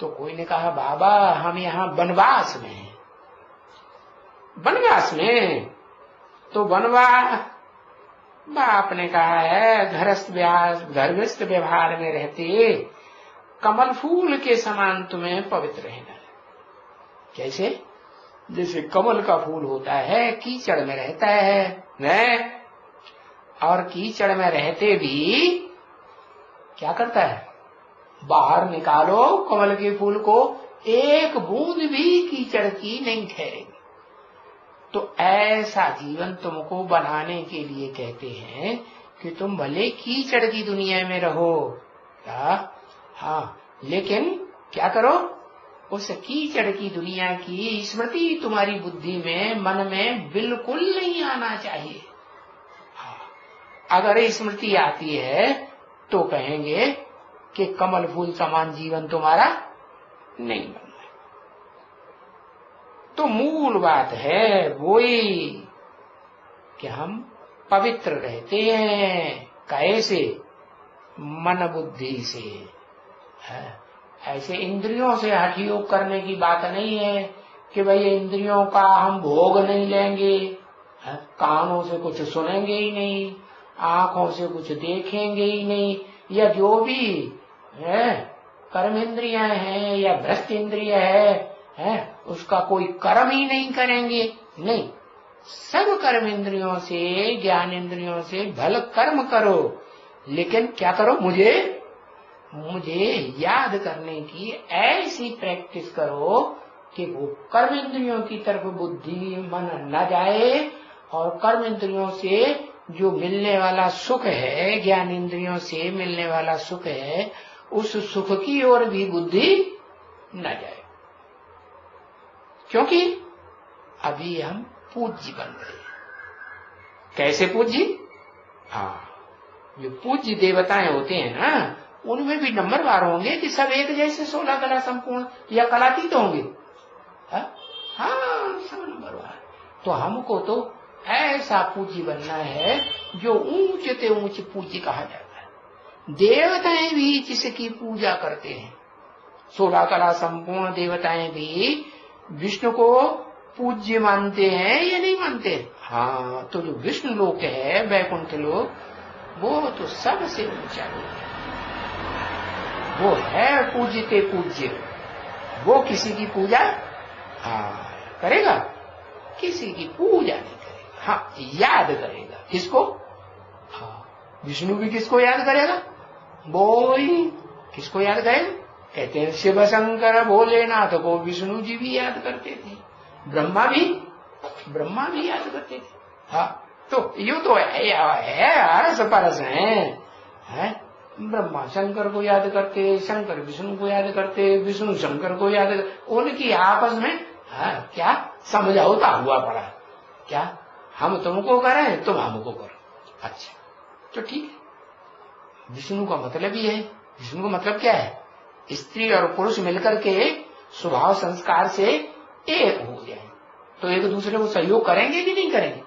Speaker 1: तो कोई ने कहा बाबा हम यहाँ वनवास में हैं। वनवास में? तो वनवास बाप ने कहा है घरस्थ व्यवहार में रहते कमल फूल के समान तुम्हें पवित्र रहना है। कैसे? जैसे कमल का फूल होता है कीचड़ में रहता है और कीचड़ में रहते भी क्या करता है, बाहर निकालो कमल के फूल को, एक बूंद भी कीचड़ की नहीं ठहरेगी। तो ऐसा जीवन तुमको बनाने के लिए कहते हैं कि तुम भले कीचड़ की दुनिया में रहो, हाँ, लेकिन क्या करो, उस कीचड़ की दुनिया की स्मृति तुम्हारी बुद्धि में, मन में बिल्कुल नहीं आना चाहिए। अगर स्मृति आती है तो कहेंगे कि कमल फूल समान जीवन तुम्हारा नहीं बनना। तो मूल बात है वही कि हम पवित्र रहते हैं। कैसे? मन बुद्धि से है। ऐसे इंद्रियों से हठ योग करने की बात नहीं है कि भाई इंद्रियों का हम भोग नहीं लेंगे, कानों से कुछ सुनेंगे ही नहीं, आंखों से कुछ देखेंगे ही नहीं, या जो भी है कर्म इंद्रियां हैं या भ्रष्ट इंद्रिय है उसका कोई कर्म ही नहीं करेंगे। नहीं, सब कर्म इंद्रियों से, ज्ञान इंद्रियों से भल कर्म करो, लेकिन क्या करो, मुझे याद करने की ऐसी प्रैक्टिस करो कि वो कर्म इंद्रियों की तरफ बुद्धि मन न जाए, और कर्म इंद्रियों से जो मिलने वाला सुख है, ज्ञान इंद्रियों से मिलने वाला सुख है, उस सुख की ओर भी बुद्धि न जाए। क्योंकि अभी हम पूज्य बन गए। कैसे पूज्य? हाँ, जो पूज्य देवताएं होते हैं ना, उनमें भी नंबरवार होंगे कि सब एक जैसे 16 कला संपूर्ण या कलातीत होंगे। हाँ, सब नंबरवार। तो हमको तो ऐसा पूज्य बनना है जो ऊंचे से ऊंचे पूज्य कहा जाता है। देवताएं भी जिसकी पूजा करते हैं, 16 कला संपूर्ण देवताएं भी विष्णु को पूज्य मानते हैं या नहीं मानते? हाँ, तो जो विष्णु लोक है, वैकुंठ लोक, वो तो सबसे ऊंचा लोक है। वो है पूज्य ते पूज्य। वो किसी की पूजा करेगा? किसी की पूजा नहीं करेगा। हाँ, याद करेगा। किसको? हाँ, विष्णु भी किसको याद करेगा? बोल, किसको याद करेगा? कहते हैं शिव शंकर भोलेनाथ को विष्णु जी भी याद करते थे, ब्रह्मा भी याद करते थे। हाँ, तो यो तो है अरस परस है। ब्रह्मा शंकर को याद करते, शंकर विष्णु को याद करते, विष्णु शंकर को याद करते। उनकी आपस में क्या समझौता हुआ पड़ा, क्या हम तुमको करें, तुम हमको करो। अच्छा, तो ठीक है। विष्णु का मतलब ही है, विष्णु का मतलब क्या है? स्त्री और पुरुष मिलकर के स्वभाव संस्कार से एक हो जाए, तो एक दूसरे को सहयोग करेंगे कि नहीं करेंगे?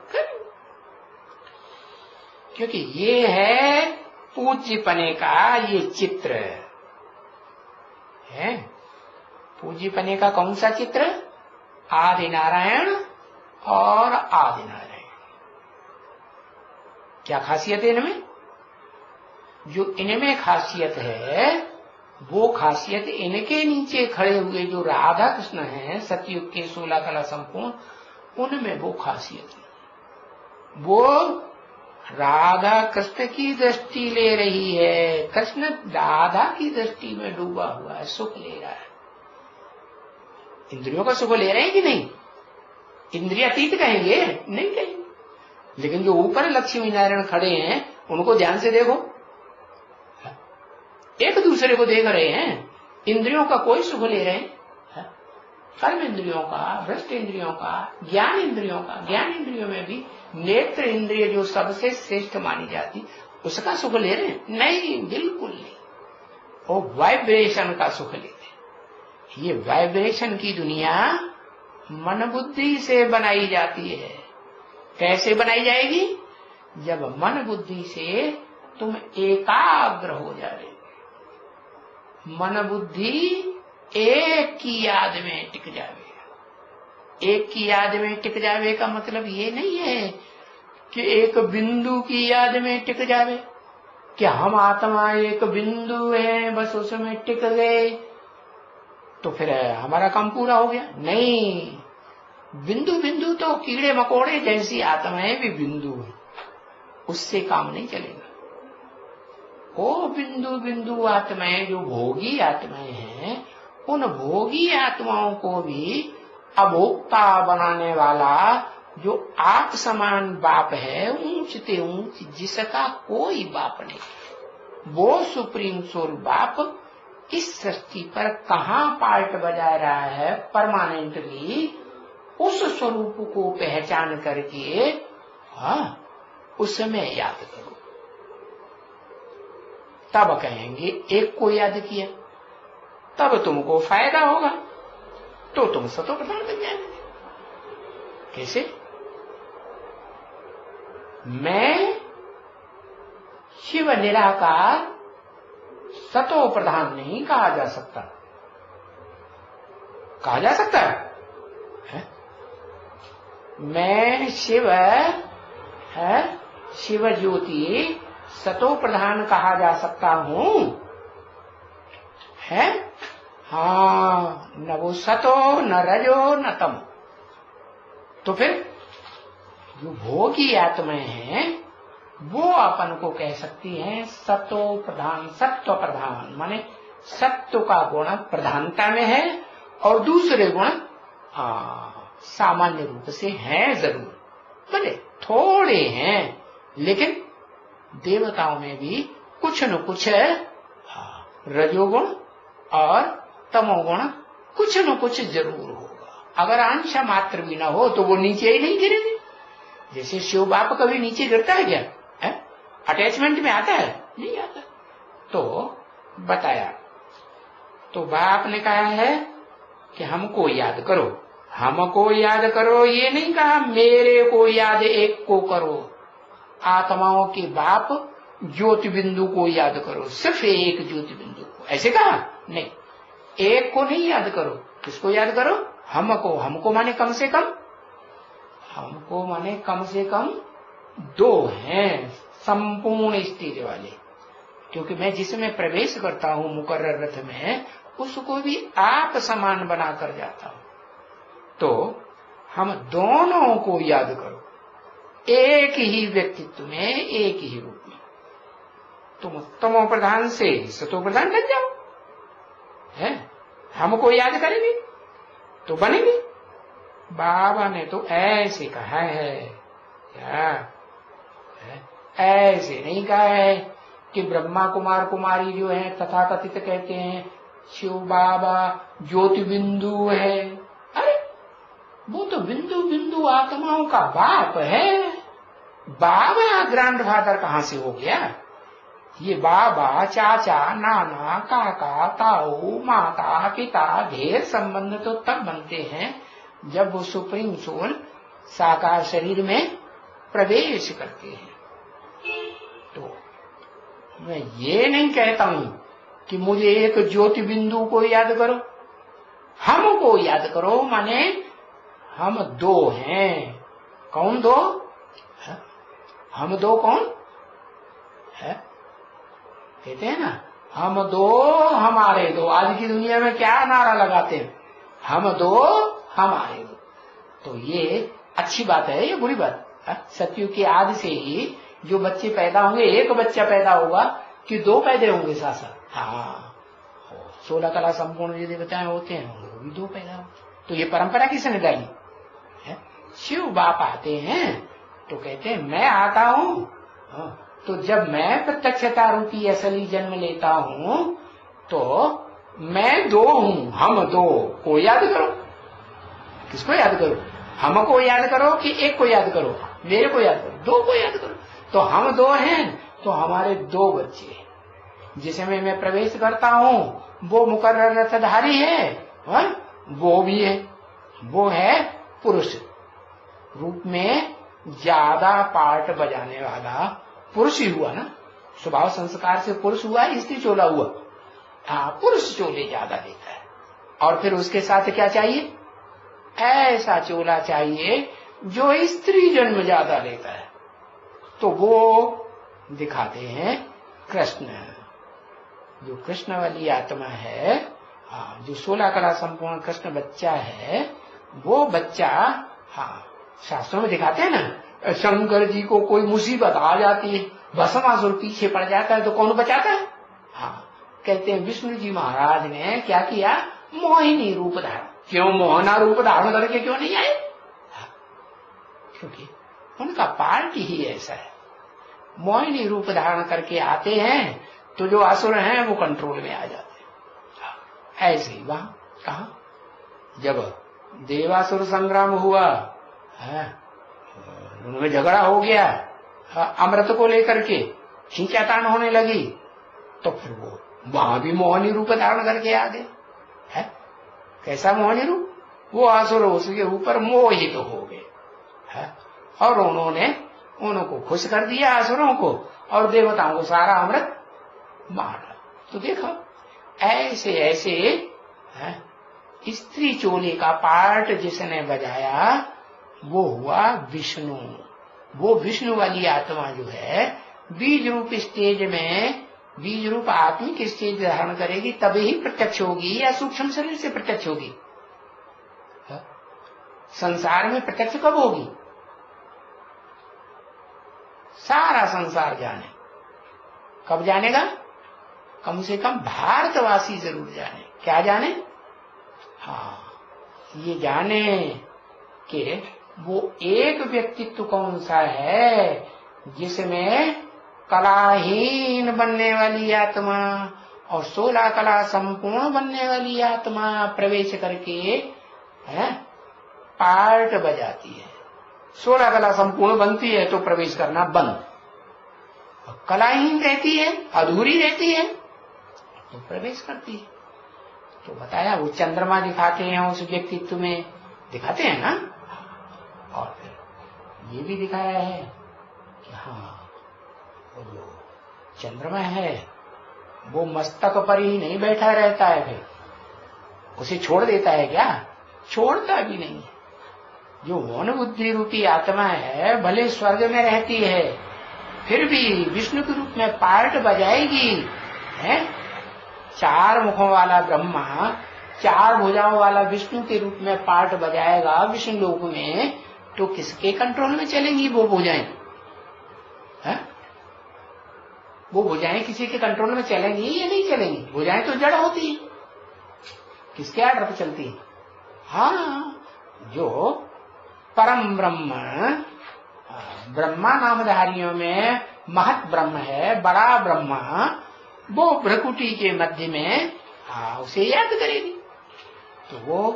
Speaker 1: क्योंकि ये है पूज्यपने का ये चित्र है। पूज्यपने का कौन सा चित्र? आदि नारायण और आदि नारायण। क्या खासियत है इनमें? जो इनमें खासियत है वो खासियत इनके नीचे खड़े हुए जो राधा कृष्ण हैं, सतयुग के 16 कला संपूर्ण, उनमें वो खासियत नहीं। वो राधा कृष्ण की दृष्टि ले रही है, कृष्ण राधा की दृष्टि में डूबा हुआ है, सुख ले रहा है। इंद्रियों का सुख ले रहे हैं कि नहीं? इंद्रियातीत कहेंगे? नहीं कहेंगे। लेकिन जो ऊपर लक्ष्मी नारायण खड़े हैं उनको ध्यान से देखो, एक दूसरे को देख रहे हैं। इंद्रियों का कोई सुख ले रहे हैं? कर्म इंद्रियों का, भ्रष्ट इंद्रियों का, ज्ञान इंद्रियों का। ज्ञान इंद्रियों में भी नेत्र इंद्रिय जो सबसे श्रेष्ठ मानी जाती, उसका सुख ले रहे हैं? नहीं, बिल्कुल नहीं। वो वाइब्रेशन का सुख लेते हैं। ये वाइब्रेशन की दुनिया मन बुद्धि से बनाई जाती है। कैसे बनाई जाएगी? जब मन बुद्धि से तुम एकाग्र हो जाए। मन बुद्धि एक की याद में टिक जावे। एक की याद में टिक जावे का मतलब ये नहीं है कि एक बिंदु की याद में टिक जावे, कि हम आत्मा एक बिंदु है, बस उसमें टिक गए तो फिर हमारा काम पूरा हो गया। नहीं, बिंदु बिंदु तो कीड़े मकोड़े जैसी आत्माएं भी बिंदु है, उससे काम नहीं चलेगा। वो बिंदु बिंदु आत्माएं जो भोगी आत्माएं हैं, उन भोगी आत्माओं को भी अभोक्ता बनाने वाला जो आप समान बाप है, ऊंच ते ऊंच, जिसका कोई बाप नहीं, वो सुप्रीम सोल बाप इस सृष्टि पर कहाँ पार्ट बजा रहा है परमानेंटली, उस स्वरूप को पहचान करके उस समय याद करो। तब कहेंगे एक को याद किया, तब तुमको फायदा होगा, तो तुम सतो प्रधान बन जाएंगे। कैसे? मैं शिव निराकार सतो प्रधान नहीं कहा जा सकता। कहा जा सकता है? मैं शिव शिव ज्योति सतो प्रधान कहा जा सकता हूं, है? हाँ, न वो सतो न रजो न तम। तो फिर जो भोगी आत्माएं हैं वो अपन को कह सकती हैं सतो प्रधान, सत्व प्रधान, माने सत्व का गुण प्रधानता में है और दूसरे गुण सामान्य रूप से हैं जरूर, भले थोड़े हैं, लेकिन देवताओं में भी कुछ न कुछ रजोगुण और तमोगुण कुछ न कुछ जरूर होगा। अगर अंश मात्र भी ना हो तो वो नीचे ही नहीं गिरेंगे। जैसे शिव बाप कभी नीचे गिरता है क्या? अटैचमेंट में आता है? नहीं आता। तो बताया, तो बाप ने कहा है कि हमको याद करो, हमको याद करो, ये नहीं कहा मेरे को याद एक को करो। आत्माओं के बाप ज्योति बिंदु को याद करो, सिर्फ एक ज्योति बिंदु को, ऐसे कहा? नहीं, एक को नहीं याद करो। किसको याद करो? हमको। हमको माने कम से कम, हमको माने कम से कम दो हैं संपूर्ण स्टेज वाले, क्योंकि मैं जिसमें प्रवेश करता हूं मुकर्रर रथ में, उसको भी आप समान बनाकर जाता हूं। तो हम दोनों को याद करो, एक ही व्यक्तित्व में, एक ही रूप में। तुम तमो प्रधान से सतो प्रधान बन जाओ, है? हमको याद करेंगे तो बनेंगे। बाबा ने तो ऐसे कहा है, क्या ऐसे नहीं कहा है कि ब्रह्मा कुमार कुमारी जो है तथाकथित कहते हैं शिव बाबा ज्योति बिंदु है। अरे वो तो बिंदु बिंदु आत्माओं का बाप है। बाबा ग्रैंड फादर कहां से हो गया? ये बाबा, चाचा, नाना, काका, ताऊ, माता, पिता, ढेर संबंध तो तब बनते हैं जब वो सुप्रीम सोल साकार शरीर में प्रवेश करते हैं। तो मैं ये नहीं कहता हूं कि मुझे एक ज्योति बिंदु को याद करो, हमको याद करो, माने हम दो हैं। कौन दो? हम दो कौन है? कहते हैं ना, हम दो हमारे दो। आज की दुनिया में क्या नारा लगाते हैं? हम दो हमारे दो। तो ये अच्छी बात है, ये बुरी बात? सतयुग के आदि से ही जो बच्चे पैदा होंगे, एक बच्चा पैदा होगा कि दो पैदा होंगे साथ साथ? हाँ, 16 कला संपूर्ण जो देवताएं होते हैं वो भी दो पैदा हो। तो ये परंपरा किसने डाली है? शिव बाप आते हैं तो कहते हैं मैं आता हूँ। तो जब मैं प्रत्यक्षता रूपी असली जन्म लेता हूँ तो मैं दो हूँ, हम दो को याद करो। किसको याद करो? हमको याद करो कि एक को याद करो? मेरे को याद करो, दो को याद करो। तो हम दो हैं तो हमारे दो बच्चे हैं। जिसमें मैं प्रवेश करता हूँ वो मुकर्रर रथधारी है, वो भी है, वो है पुरुष रूप में ज्यादा पार्ट बजाने वाला पुरुष ही हुआ ना। स्वभाव संस्कार से पुरुष हुआ, स्त्री चोला हुआ। हाँ, पुरुष चोले ज्यादा देता है। और फिर उसके साथ क्या चाहिए? ऐसा चोला चाहिए जो स्त्री जन्म ज्यादा लेता है। तो वो दिखाते हैं कृष्ण, जो कृष्ण वाली आत्मा है, जो 16 कला संपूर्ण कृष्ण बच्चा है, वो बच्चा, हाँ शास्त्रों में दिखाते हैं ना, शंकर जी को कोई मुसीबत आ जाती है, भस्मासुर पीछे पड़ जाता है तो कौन बचाता है? हाँ, कहते हैं विष्णु जी महाराज ने क्या किया, मोहिनी रूप धारण। क्यों मोहना रूप धारण करके क्यों नहीं आए? क्योंकि उनका पार्ट ही ऐसा है, मोहिनी रूप धारण करके आते हैं तो जो असुर हैं वो कंट्रोल में आ जाते हैं। ऐसे ही वहां कहा जब देवासुर संग्राम हुआ है, उनमें झगड़ा हो गया, अमृत को लेकर के खींचातान होने लगी, तो फिर वो वहां भी मोहिनी रूप धारण करके आ गए। है कैसा मोहिनी रूप? वो असुर उसके ऊपर मोहित हो गए और उन्होंने उनको खुश कर दिया असुरों को, और देवताओं को सारा अमृत मारा। तो देखो ऐसे ऐसे स्त्री चोली का पार्ट जिसने बजाया वो हुआ विष्णु। वो विष्णु वाली आत्मा जो है बीज रूप स्टेज में, बीज रूप आत्मिक स्टेज धारण करेगी तभी ही प्रत्यक्ष होगी, या सूक्ष्म शरीर से प्रत्यक्ष होगी? संसार में प्रत्यक्ष कब होगी? सारा संसार जाने, कब जानेगा? कम से कम भारतवासी जरूर जाने। क्या जाने? हाँ, ये जाने कि वो एक व्यक्तित्व कौन सा है जिसमें कलाहीन बनने वाली आत्मा और 16 कला संपूर्ण बनने वाली आत्मा प्रवेश करके पार्ट बजाती है। 16 कला संपूर्ण बनती है तो प्रवेश करना बंद, कलाहीन रहती है, अधूरी रहती है तो प्रवेश करती है। तो बताया वो चंद्रमा दिखाते हैं उस व्यक्तित्व में, दिखाते हैं ना। और फिर ये भी दिखाया है कि हाँ वो जो चंद्रमा है वो मस्तक पर ही नहीं बैठा रहता है, फिर उसे छोड़ देता है क्या? छोड़ता भी नहीं है। जो मौन बुद्धि रूपी आत्मा है भले स्वर्ग में रहती है फिर भी विष्णु के रूप में पार्ट बजाएगी। है 4 मुखों वाला ब्रह्मा 4 भुजाओं वाला विष्णु के रूप में पार्ट बजाएगा विष्णु लोक में, तो किसके कंट्रोल में चलेंगी वो भुजाएं? वो भुजाएं किसी के कंट्रोल में चलेंगी या नहीं चलेंगी? भुजाएं तो जड़ होती है, किसके आर्डर पर चलती है? हाँ, जो परम ब्रह्म ब्रह्मा नामधारियों में महत ब्रह्म है, बड़ा ब्रह्मा, वो भ्रकुटी के मध्य में उसे याद करेगी। तो वो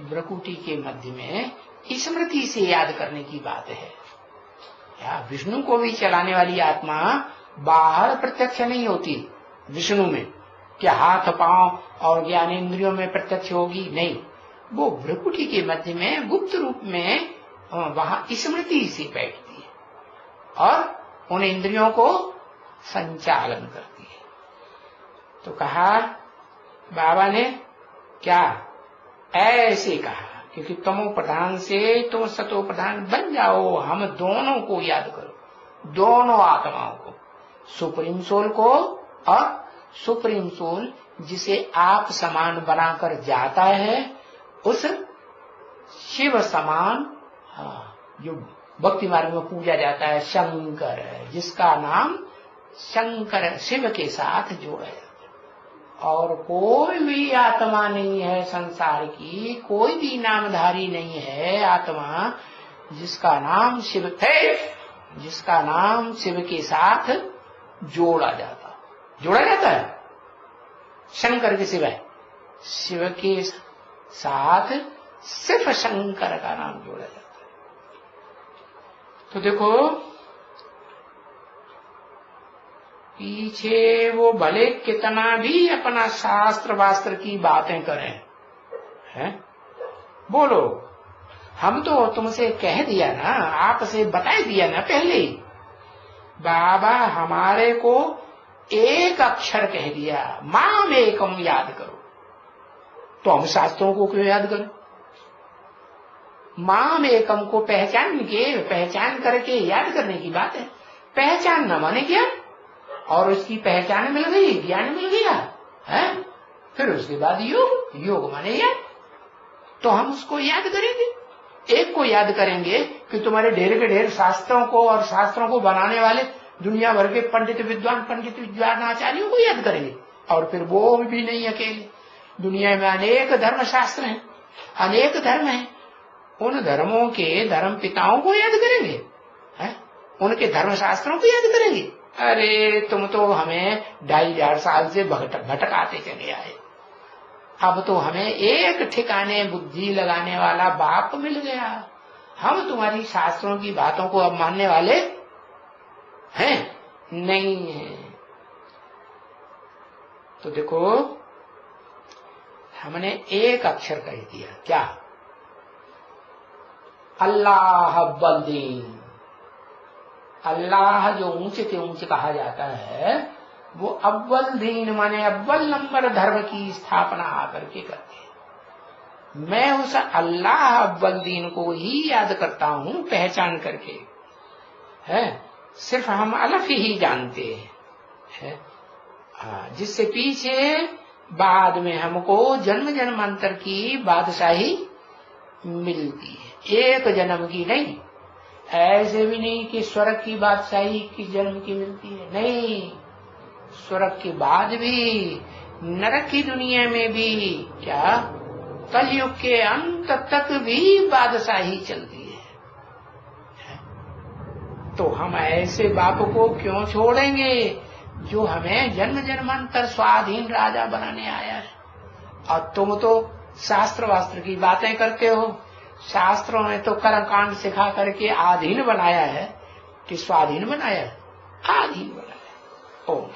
Speaker 1: भ्रकुटी के मध्य में स्मृति से याद करने की बात है। या विष्णु को भी चलाने वाली आत्मा बाहर प्रत्यक्ष नहीं होती विष्णु में, क्या हाथ पांव और ज्ञानेंद्रियों में प्रत्यक्ष होगी? नहीं, वो भ्रकुटी के मध्य में गुप्त रूप में वहां स्मृति से बैठती है और उन इंद्रियों को संचालन करती है। तो कहा बाबा ने क्या ऐसे कहा, क्योंकि तमो प्रधान से तुम सतो प्रधान बन जाओ। हम दोनों को याद करो, दोनों आत्माओं को, सुप्रीम सोल को और सुप्रीम सोल जिसे आप समान बनाकर जाता है, उस शिव समान जो भक्ति मार्ग में पूजा जाता है शंकर, जिसका नाम शंकर शिव के साथ जोड़ा जाता है। और कोई भी आत्मा नहीं है संसार की, कोई भी नामधारी नहीं है आत्मा जिसका नाम शिव है, जिसका नाम शिव के साथ जोड़ा जाता है शंकर के सिवाय। शिव के साथ सिर्फ शंकर का नाम जोड़ा जाता है। तो देखो पीछे वो भले कितना भी अपना शास्त्र वास्त्र की बातें करें, हैं? बोलो, हम तो तुमसे कह दिया ना, आपसे बता दिया ना पहले ही, बाबा हमारे को एक अक्षर कह दिया, माम एकम याद करो, तो हम शास्त्रों को क्यों याद करें? माम एकम को पहचान करके याद करने की बात है। पहचान न माने क्या, और उसकी पहचान मिल गई, ज्ञान मिल गया है, फिर उसके बाद योग माने याद। तो हम उसको याद करेंगे। एक को याद करेंगे कि तुम्हारे ढेर के ढेर शास्त्रों को और शास्त्रों को बनाने वाले दुनिया भर के पंडित विद्वान आचार्यों को याद करेंगे। और फिर वो भी नहीं अकेले, दुनिया में अनेक धर्म शास्त्र हैं, अनेक धर्म हैं, उन धर्मों के धर्म पिताओं को याद करेंगे, है? उनके धर्म शास्त्रों को याद करेंगे। अरे तुम तो हमें 2500 साल से भटकाते चले आए, अब तो हमें एक ठिकाने बुद्धि लगाने वाला बाप मिल गया, हम तुम्हारी शास्त्रों की बातों को अब मानने वाले हैं नहीं है। तो देखो हमने एक अक्षर कह दिया, क्या? अल्लाह अव्वल दीन। अल्लाह जो ऊंचे से ऊंचे कहा जाता है वो अव्वल दीन माने अव्वल नंबर धर्म की स्थापना आकर के करते हैं। मैं उस अल्लाह अव्वल दीन को ही याद करता हूं पहचान करके, है? सिर्फ हम अलग ही जानते हैं, जिससे पीछे बाद में हमको जन्म जन्मांतर की बादशाही मिलती है, एक जन्म की नहीं। ऐसे भी नहीं कि स्वर्ग की बादशाही किस जन्म की मिलती है, नहीं, स्वर्ग के बाद भी नरक की दुनिया में भी क्या कलयुग के अंत तक भी बादशाही चलती है। तो हम ऐसे बाप को क्यों छोड़ेंगे जो हमें जन्म जन्मांतर स्वाधीन राजा बनाने आया है। और तुम तो शास्त्र वास्त्र की बातें करते हो, शास्त्रों ने तो कर्मकांड सिखा करके आधीन बनाया है कि स्वाधीन बनाया है, आधीन बनाया है। ओम